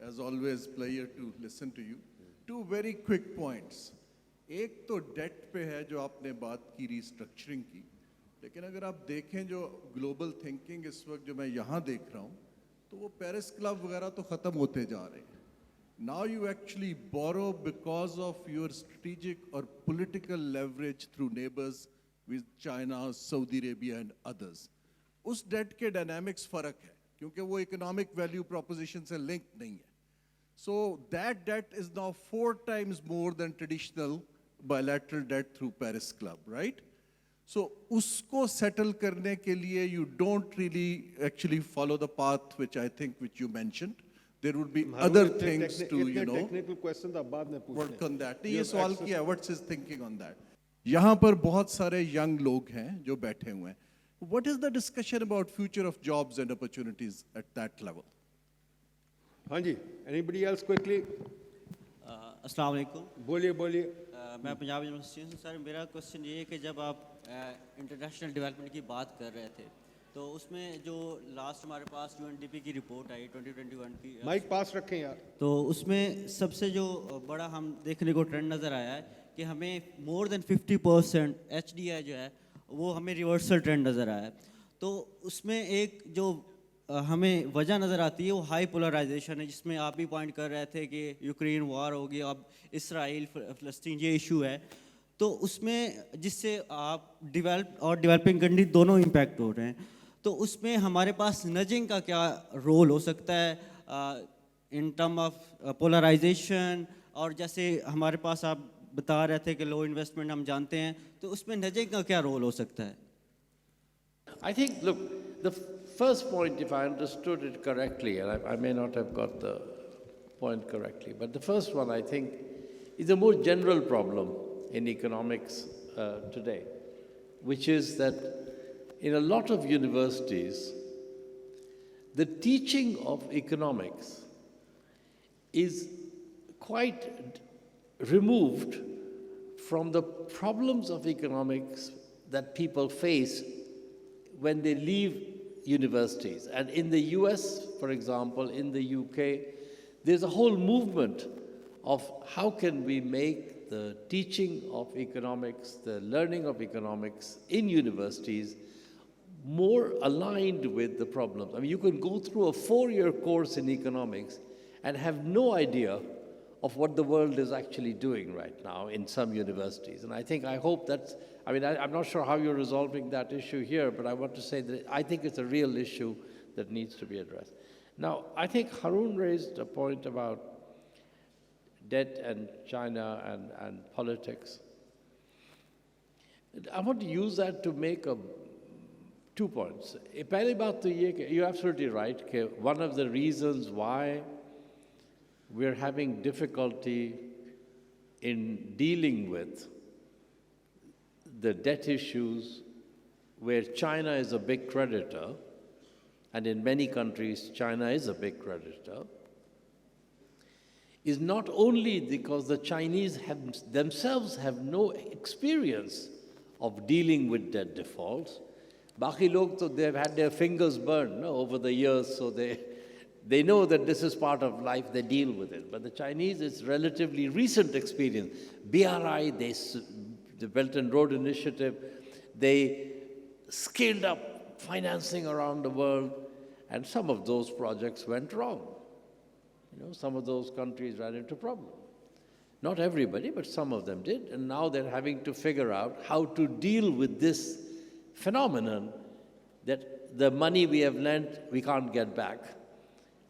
As always, pleasure to listen to you. Two very quick points. एक तो डेट पे है जो आपने बात की रीस्ट्रक्चरिंग की, लेकिन अगर आप देखें जो ग्लोबल थिंकिंग इस वक्त जो मैं यहाँ देख रहा हूँ, तो वो पेरिस क्लब वगैरह तो ख़त्म होते जा रहे हैं। Now you actually borrow because of your strategic or political leverage through neighbors with China, Saudi Arabia and others. उस डेट के डायनामिक्स फ़र्क है क्योंकि वो इकोनॉमिक वैल्यू प्रोपोजिशन से लिंक नहीं है। So that debt is now 4 times more than traditional bilateral debt through Paris Club, right? So usko settle karne ke liye you don't really actually follow the path which I think which you mentioned. There would be other things to, you know, technical questions आप बाद में पूछना work on that. ये सवाल किया, what's his thinking on that? यहाँ पर बहुत सारे young लोग हैं जो बैठे हुए हैं. What is the discussion about future of jobs and opportunities at that level? हाँ जी, anybody else quickly? अस्सलाम वालेकुम। बोलिए। मैं पंजाब यूनिवर्सिटी से। सर मेरा क्वेश्चन ये है कि जब आप इंटरनेशनल डेवलपमेंट की बात कर रहे थे, तो उसमें जो लास्ट हमारे पास यूएनडीपी की रिपोर्ट आई 2021 की, माइक पास रखें यार, तो उसमें सबसे जो बड़ा हम देखने को ट्रेंड नज़र आया है कि हमें मोर देन 50% एचडीआई जो है वो हमें रिवर्सल ट्रेंड नज़र आया है। तो उसमें एक जो हमें वजह नज़र आती है वो हाई पोलराइजेशन है, जिसमें आप भी पॉइंट कर रहे थे कि यूक्रेन वार होगी, अब इसराइल फ़लस्तीन ये इशू है, तो उसमें जिससे आप डेवलप और डेवलपिंग कंट्री दोनों इम्पैक्ट हो रहे हैं। तो उसमें हमारे पास नजिंग का क्या रोल हो सकता है इन टर्म ऑफ पोलराइजेशन, और जैसे हमारे पास आप बता रहे थे कि लो इन्वेस्टमेंट हम जानते हैं, तो उसमें नजिंग का क्या रोल हो सकता है? I think, look, the first point, if I understood it correctly, and I may not have got the point correctly, but the first one, I think, is a more general problem in economics today, which is that in a lot of universities, the teaching of economics is quite removed from the problems of economics that people face when they leave universities. And in the US, for example, in the UK, there's a whole movement of how can we make the teaching of economics, the learning of economics in universities more aligned with the problems. I mean, you can go through a 4-year course in economics and have no idea of what the world is actually doing right now in some universities. And I hope that's, I'm not sure how you're resolving that issue here, but I want to say that I think it's a real issue that needs to be addressed. Now, I think Harun raised a point about debt and China and politics. I want to use that to make 2 points. पहली बात तो ये कि you're absolutely right कि one of the reasons why we're having difficulty in dealing with the debt issues where China is a big creditor, and in many countries China is a big creditor, is not only because the Chinese themselves have no experience of dealing with debt defaults. Baki log to they've had their fingers burned over the years, so they know that this is part of life, they deal with it. But the Chinese, it's relatively recent experience. BRI, the Belt and Road Initiative, they scaled up financing around the world, and some of those projects went wrong. Some of those countries ran into problems. Not everybody, but some of them did, and now they're having to figure out how to deal with this phenomenon that the money we have lent, we can't get back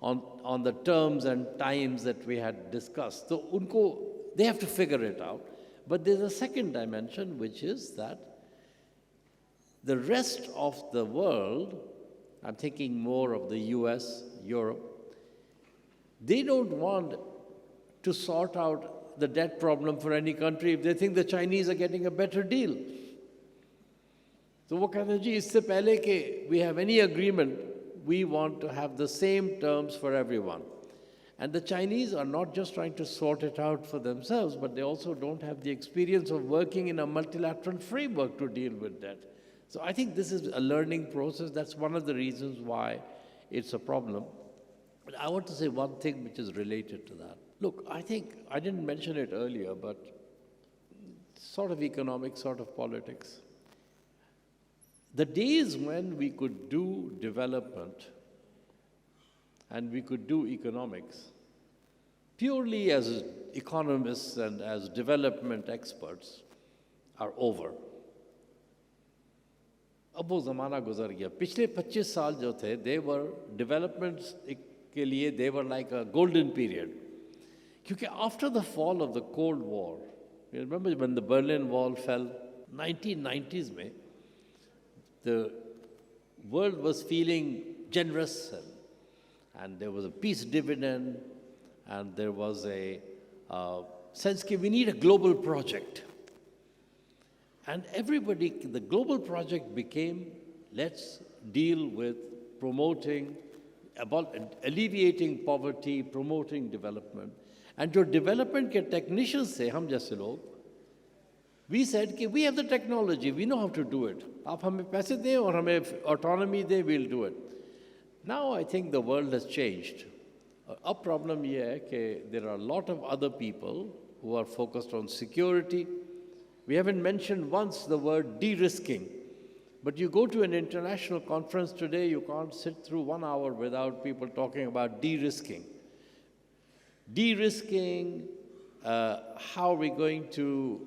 on the terms and times that we had discussed. So they have to figure it out. But there's a second dimension, which is that the rest of the world, I'm thinking more of the US, Europe, they don't want to sort out the debt problem for any country if they think the Chinese are getting a better deal. So वो कहते हैं जी इससे पहले कि we have any agreement, we want to have the same terms for everyone. And the Chinese are not just trying to sort it out for themselves, but they also don't have the experience of working in a multilateral framework to deal with that. So I think this is a learning process. That's one of the reasons why it's a problem. But I want to say one thing which is related to that. Look, I think, I didn't mention it earlier, but sort of economics, sort of politics. The days when we could do development and we could do economics purely as economists and as development experts are over. अब वो ज़माना गुजर गया. पिछले 25 साल जो थे, they were developments के लिए, they were like a golden period. क्योंकि after the fall of the Cold War, you remember when the Berlin Wall fell, 1990s में, the world was feeling generous, and there was a peace dividend, and there was a sense that we need a global project. And everybody, the global project became, let's deal with promoting, about alleviating poverty, promoting development. And जो development के technicians थे, हम जैसे लोग, we said कि we have the technology, we know how to do it. आप हमें पैसे दें और हमें autonomy दें, we'll do it. Now I think the world has changed. A problem ये है कि there are a lot of other people who are focused on security. We haven't mentioned once the word de-risking. But you go to an international conference today, you can't sit through 1 hour without people talking about de-risking. De-risking, how are we going to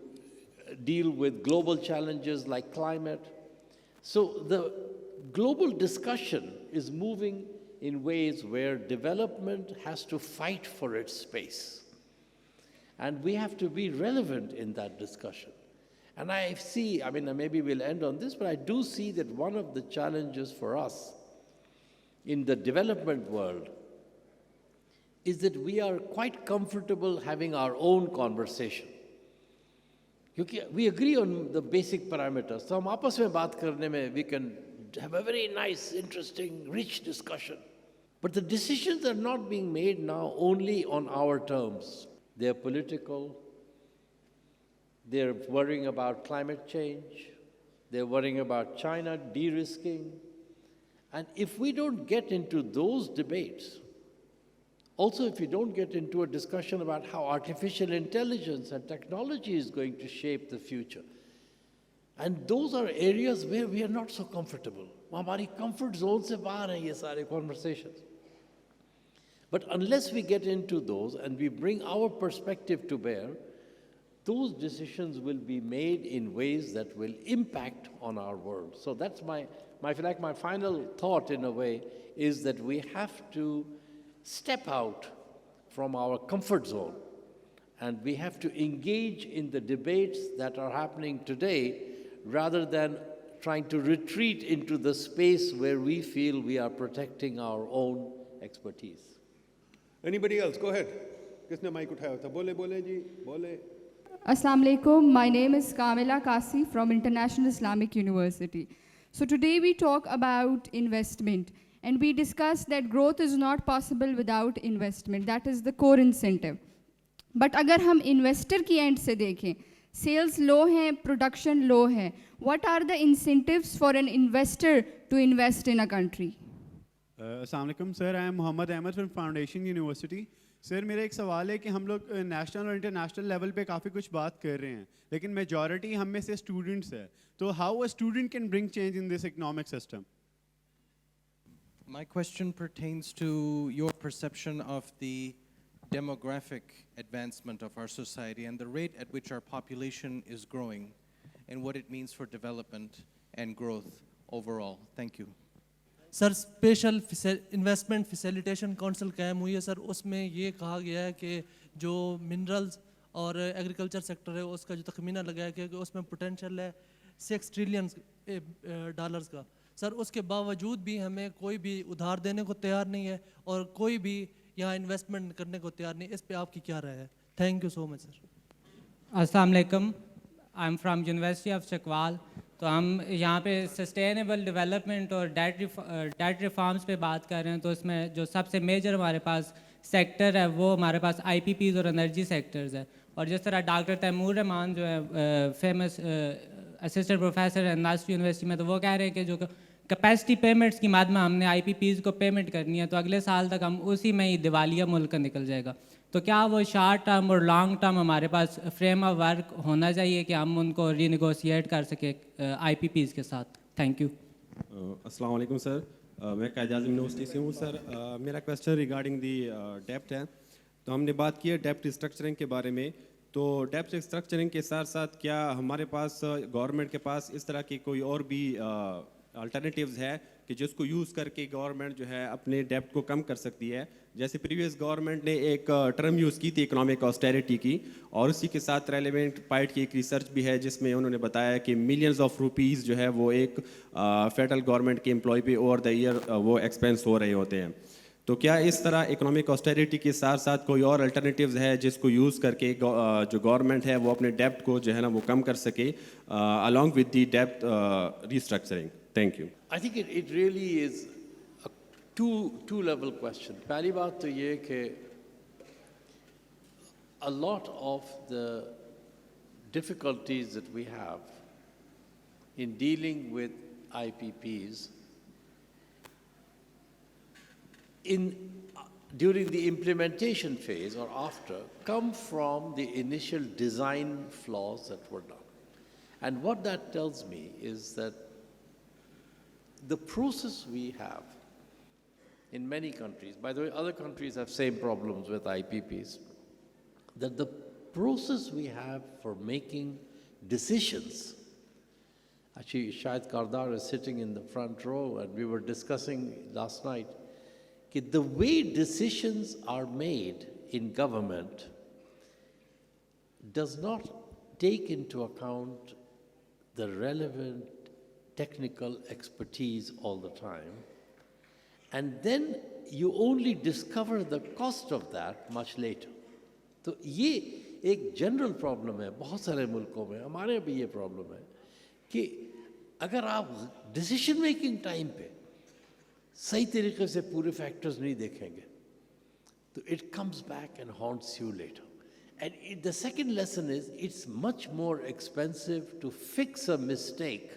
deal with global challenges like climate? So the global discussion is moving in ways where development has to fight for its space. And we have to be relevant in that discussion. And I see, I mean, maybe we'll end on this, but I do see that one of the challenges for us in the development world is that we are quite comfortable having our own conversation. Because we agree on the basic parameters. So हम आपस में बात करने में, we can have a very nice, interesting, rich discussion. But the decisions are not being made now only on our terms. They're political. They're worrying about climate change. They're worrying about China de-risking. And if we don't get into those debates, also if we don't get into a discussion about how artificial intelligence and technology is going to shape the future, and those are areas where we are not so comfortable. हमारी comfort zone से बाहर हैं ये सारे conversations. But unless we get into those and we bring our perspective to bear, those decisions will be made in ways that will impact on our world. So that's my final thought in a way, is that we have to step out from our comfort zone, and we have to engage in the debates that are happening today rather than trying to retreat into the space where we feel we are protecting our own expertise. Anybody else? Go ahead. किसने mic उठाया था? बोले बोले जी, बोले. Assalamu alaikum. My name is Kamila Kasi from International Islamic University. So today we talk about investment, and we discuss that growth is not possible without investment. That is the core incentive. But अगर हम investor की end से देखें, sales low है, production low है. What are the incentives for an investor to invest in a country? अस्सलाम वालेकुम sir, I am Mohammad Ahmed from foundation university. Sir मेरा एक सवाल है कि हम लोग नेशनल और इंटरनेशनल लेवल पे काफ़ी कुछ बात कर रहे हैं, लेकिन मेजॉरिटी हम में से स्टूडेंट्स है. तो how a student can bring change in this economic system? My question pertains to your perception of the demographic advancement of our society and the rate at which our population is growing and what it means for development and growth overall. Thank you. Sir special investment facilitation council कायम हुई है sir, उसमें ये कहा गया है कि जो मिनरल्स और एग्रीकल्चर सेक्टर है उसका जो तखमीना लगाया गया कि उसमें पोटेंशियल है $6 ट्रिलियन का. सर उसके बावजूद भी हमें कोई भी उधार देने को तैयार नहीं है और कोई भी यहाँ इन्वेस्टमेंट करने को तैयार नहीं. इस पे आपकी क्या राय है? Thank you so much sir. अस्सलाम वालेकुम, I am from university of Chakwal. तो हम यहाँ पे सस्टेनेबल डेवलपमेंट और डेट रिफॉर्म्स पे बात कर रहे हैं. तो इसमें जो सबसे मेजर हमारे पास सेक्टर है वो हमारे पास IPPs और एनर्जी सेक्टर्स है. और जिस तरह डॉक्टर तैमूर रहमान जो है फेमस असिस्टेंट प्रोफेसर है नासिर यूनिवर्सिटी में, तो वो कह रहे हैं कि जो कैपेसिटी पेमेंट्स की मद में हमने IPPs को पेमेंट करनी है तो अगले साल तक हम उसी में ही दिवालिया मुल्क का निकल जाएगा. तो क्या वो शॉर्ट टर्म और लॉन्ग टर्म हमारे पास फ्रेम ऑफ वर्क होना चाहिए कि हम उनको रीनेगोशिएट कर सके IPPs के साथ? Thank you. अस्सलाम वालेकुम सर, मैं कायद आज़म यूनिवर्सिटी से हूँ सर. मेरा क्वेश्चन रिगार्डिंग दी डेप्ट है. तो हमने बात की है डेप्ट स्ट्रक्चरिंग के बारे में. तो डेप्ट स्ट्रक्चरिंग के साथ साथ क्या हमारे पास गवर्नमेंट के पास इस तरह की कोई और भी अल्टरनेटिव्स है कि जिसको यूज़ करके गवर्नमेंट जो है अपने डेप्ट को कम कर सकती है? जैसे प्रीवियस गवर्नमेंट ने एक टर्म यूज़ की थी इकोनॉमिक ऑस्टेरिटी की, और उसी के साथ रेलेवेंट पार्ट की एक रिसर्च भी है जिसमें उन्होंने बताया कि मिलियंस ऑफ रुपीज़ जो है वो एक फेडरल गवर्नमेंट के एम्प्लॉय पे ओवर द ईयर वो एक्सपेंस हो रहे होते हैं. तो क्या इस तरह इकोनॉमिक ऑस्टेरिटी के साथ साथ कोई और अल्टरनेटिव्स है जिसको यूज़ करके जो गवर्नमेंट है वो अपने डेप्ट को जो है ना वो कम कर सके अलॉन्ग विद द डेप्ट restructuring? Thank you. I think it really is a two level question. पहली बात तो ये कि a lot of the difficulties that we have in dealing with IPPs during the implementation phase or after come from the initial design flaws that were done. And what that tells me is that the process we have in many countries, by the way, other countries have same problems with IPPs, that the process we have for making decisions, actually Shahid Kardar is sitting in the front row and we were discussing last night, that the way decisions are made in government does not take into account the relevant technical expertise all the time, and then you only discover the cost of that much later. तो ये एक general problem है बहुत सारे मुल्कों में, हमारे भी ये प्रॉब्लम है कि अगर आप डिसीजन मेकिंग टाइम पे सही तरीके से पूरे फैक्टर्स नहीं देखेंगे तो it comes back and haunts you later. And the second lesson is it's much more expensive to fix a mistake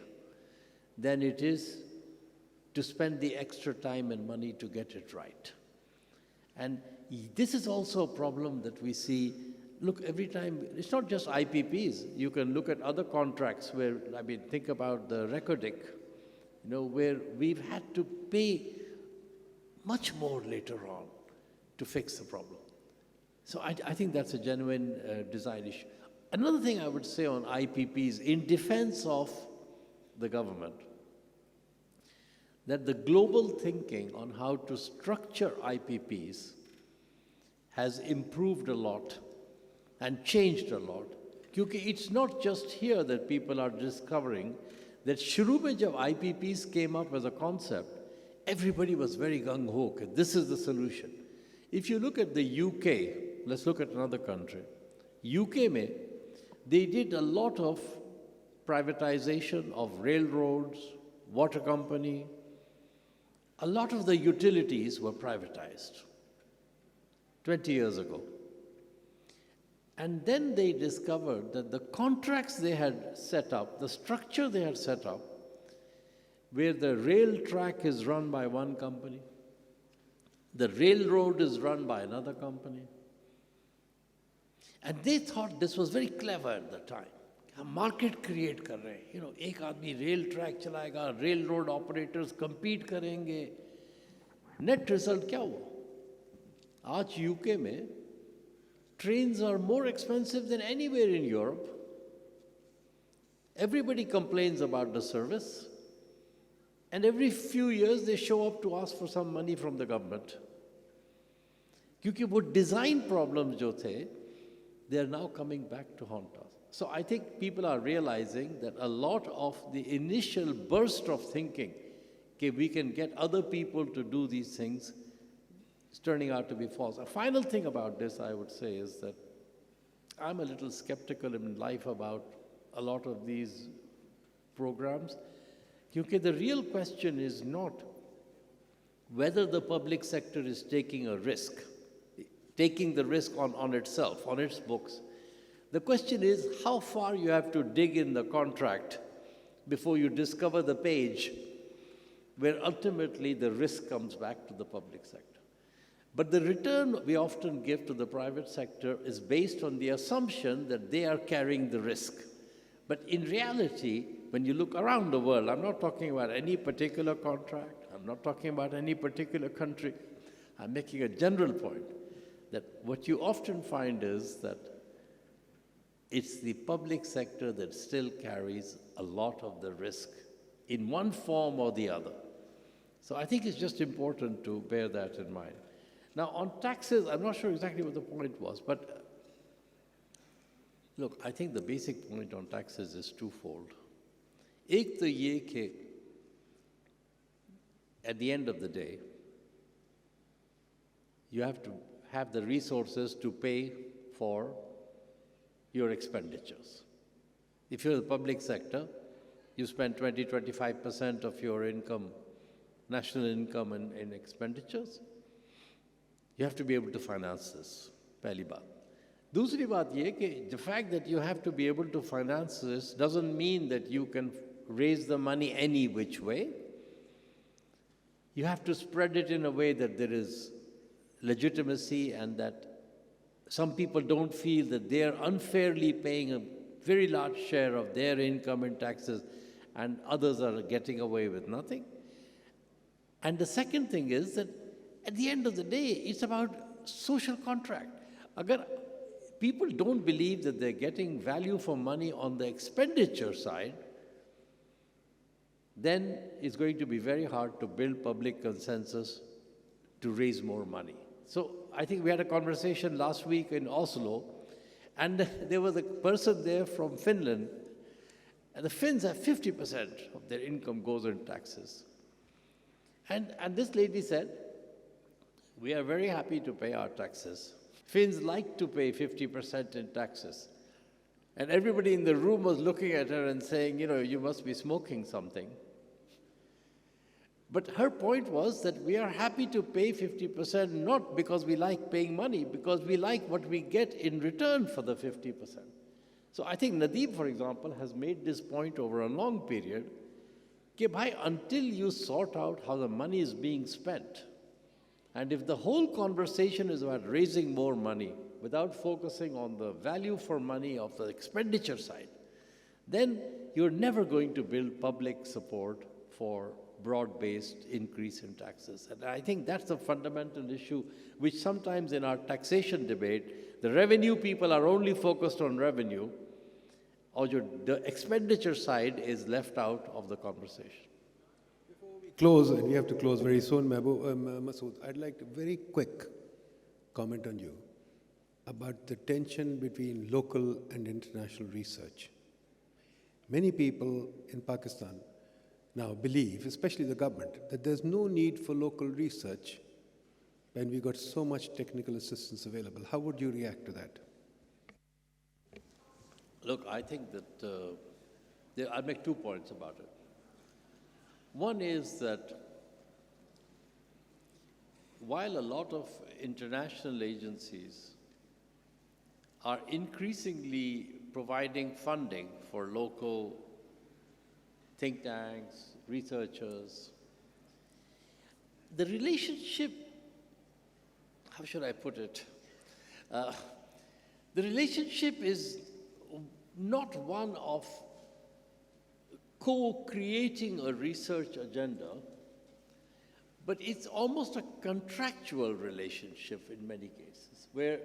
than it is to spend the extra time and money to get it right. And this is also a problem that we see. Look, every time, it's not just IPPs. You can look at other contracts where, I mean, think about the Recordic, where we've had to pay much more later on to fix the problem. So I think that's a genuine design issue. Another thing I would say on IPPs, in defense of the government, that the global thinking on how to structure IPPs has improved a lot and changed a lot. Because it's not just here that people are discovering that shuru mein jab IPPs came up as a concept, everybody was very gung-ho, that this is the solution. If you look at the UK, let's look at another country. UK mein, they did a lot of privatization of railroads, water company. A lot of the utilities were privatized 20 years ago. And then they discovered that the contracts they had set up, the structure they had set up, where the rail track is run by one company, the railroad is run by another company. And they thought this was very clever at the time. हम market create कर रहे हैं, एक आदमी rail track चलाएगा, railroad operators compete करेंगे. Net result क्या हुआ? आज UK में trains are more expensive than anywhere in Europe. Everybody complains about the service. And every few years they show up to ask for some money from the government. क्योंकि वो design problems जो थे, they are now coming back to haunt us. So I think people are realizing that a lot of the initial burst of thinking, okay, we can get other people to do these things, is turning out to be false. A final thing about this, I would say, is that I'm a little skeptical in life about a lot of these programs. Because the real question is not whether the public sector is taking a risk, taking the risk on itself, on its books. The question is how far you have to dig in the contract before you discover the page where ultimately the risk comes back to the public sector. But the return we often give to the private sector is based on the assumption that they are carrying the risk. But in reality, when you look around the world, I'm not talking about any particular contract, I'm not talking about any particular country, I'm making a general point that what you often find is that it's the public sector that still carries a lot of the risk in one form or the other. So I think it's just important to bear that in mind. Now on taxes, I'm not sure exactly what the point was, but look, I think the basic point on taxes is twofold. एक तो ये कि at the end of the day, you have to have the resources to pay for your expenditures. If you're the public sector, you spend 20-25% of your income, national income in expenditures. You have to be able to finance this, पहली बात. दूसरी बात ये कि the fact that you have to be able to finance this doesn't mean that you can raise the money any which way. You have to spread it in a way that there is legitimacy and that some people don't feel that they are unfairly paying a very large share of their income in taxes and others are getting away with nothing. And the second thing is that at the end of the day, it's about social contract. Agar people don't believe that they're getting value for money on the expenditure side, then it's going to be very hard to build public consensus to raise more money. So I think we had a conversation last week in Oslo, and there was a person there from Finland, and the Finns have 50% of their income goes in taxes. And this lady said, we are very happy to pay our taxes. Finns like to pay 50% in taxes. And everybody in the room was looking at her and saying, you must be smoking something. But her point was that we are happy to pay 50% not because we like paying money, because we like what we get in return for the 50%. So I think Nadeem, for example, has made this point over a long period, that bhai, until you sort out how the money is being spent, and if the whole conversation is about raising more money without focusing on the value for money of the expenditure side, then you're never going to build public support for broad-based increase in taxes. And I think that's a fundamental issue which sometimes in our taxation debate, the revenue people are only focused on revenue, or the expenditure side is left out of the conversation. Close, and we have to close very soon, Masood. I'd like a very quick comment on you. about the tension between local and international research. Many people in Pakistan now believe, especially the government, that there's no need for local research when we got so much technical assistance available. How would you react to that? Look, I think that I'll make 2 points about it. One is that while a lot of international agencies are increasingly providing funding for local think tanks, researchers, the relationship, how should I put it? The relationship is not one of co-creating a research agenda, but it's almost a contractual relationship in many cases, where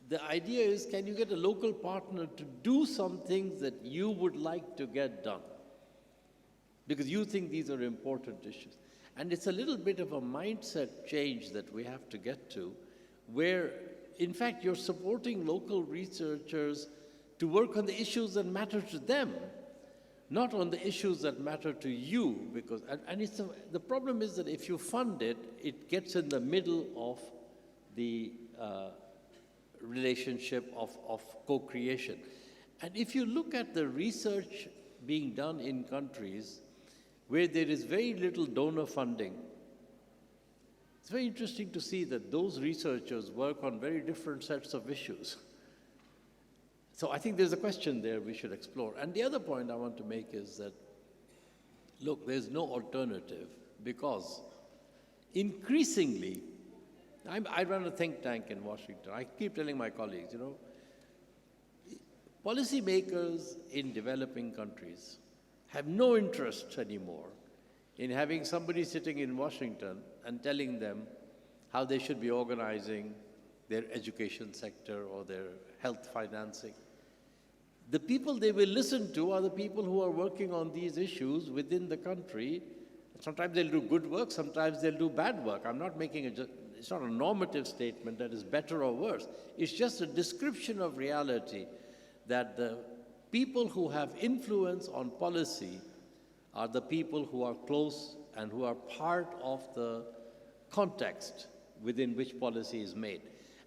the idea is, can you get a local partner to do some things that you would like to get done? Because you think these are important issues. And it's a little bit of a mindset change that we have to get to, where, in fact, you're supporting local researchers to work on the issues that matter to them, not on the issues that matter to you. Because, the problem is that if you fund it, it gets in the middle of the relationship of co-creation. And if you look at the research being done in countries where there is very little donor funding, it's very interesting to see that those researchers work on very different sets of issues. So I think there's a question there we should explore. And the other point I want to make is that, look, there's no alternative, because increasingly, I run a think tank in Washington. I keep telling my colleagues, policymakers in developing countries have no interest anymore in having somebody sitting in Washington and telling them how they should be organizing their education sector or their health financing. The people they will listen to are the people who are working on these issues within the country. Sometimes they'll do good work, sometimes they'll do bad work. I'm not making it's not a normative statement that is better or worse. It's just a description of reality, that the people who have influence on policy are the people who are close and who are part of the context within which policy is made.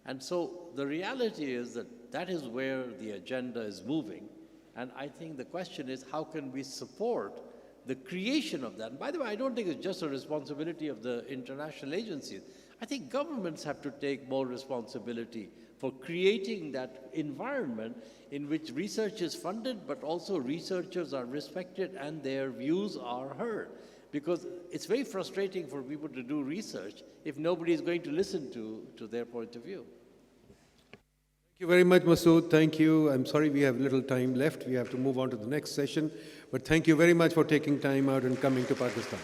And so the reality is that that is where the agenda is moving. And I think the question is, how can we support the creation of that? And by the way, I don't think it's just a responsibility of the international agencies. I think governments have to take more responsibility for creating that environment in which research is funded, but also researchers are respected and their views are heard. Because it's very frustrating for people to do research if nobody is going to listen to their point of view. Thank you very much, Masood. Thank you. I'm sorry we have little time left. We have to move on to the next session. But thank you very much for taking time out and coming to Pakistan.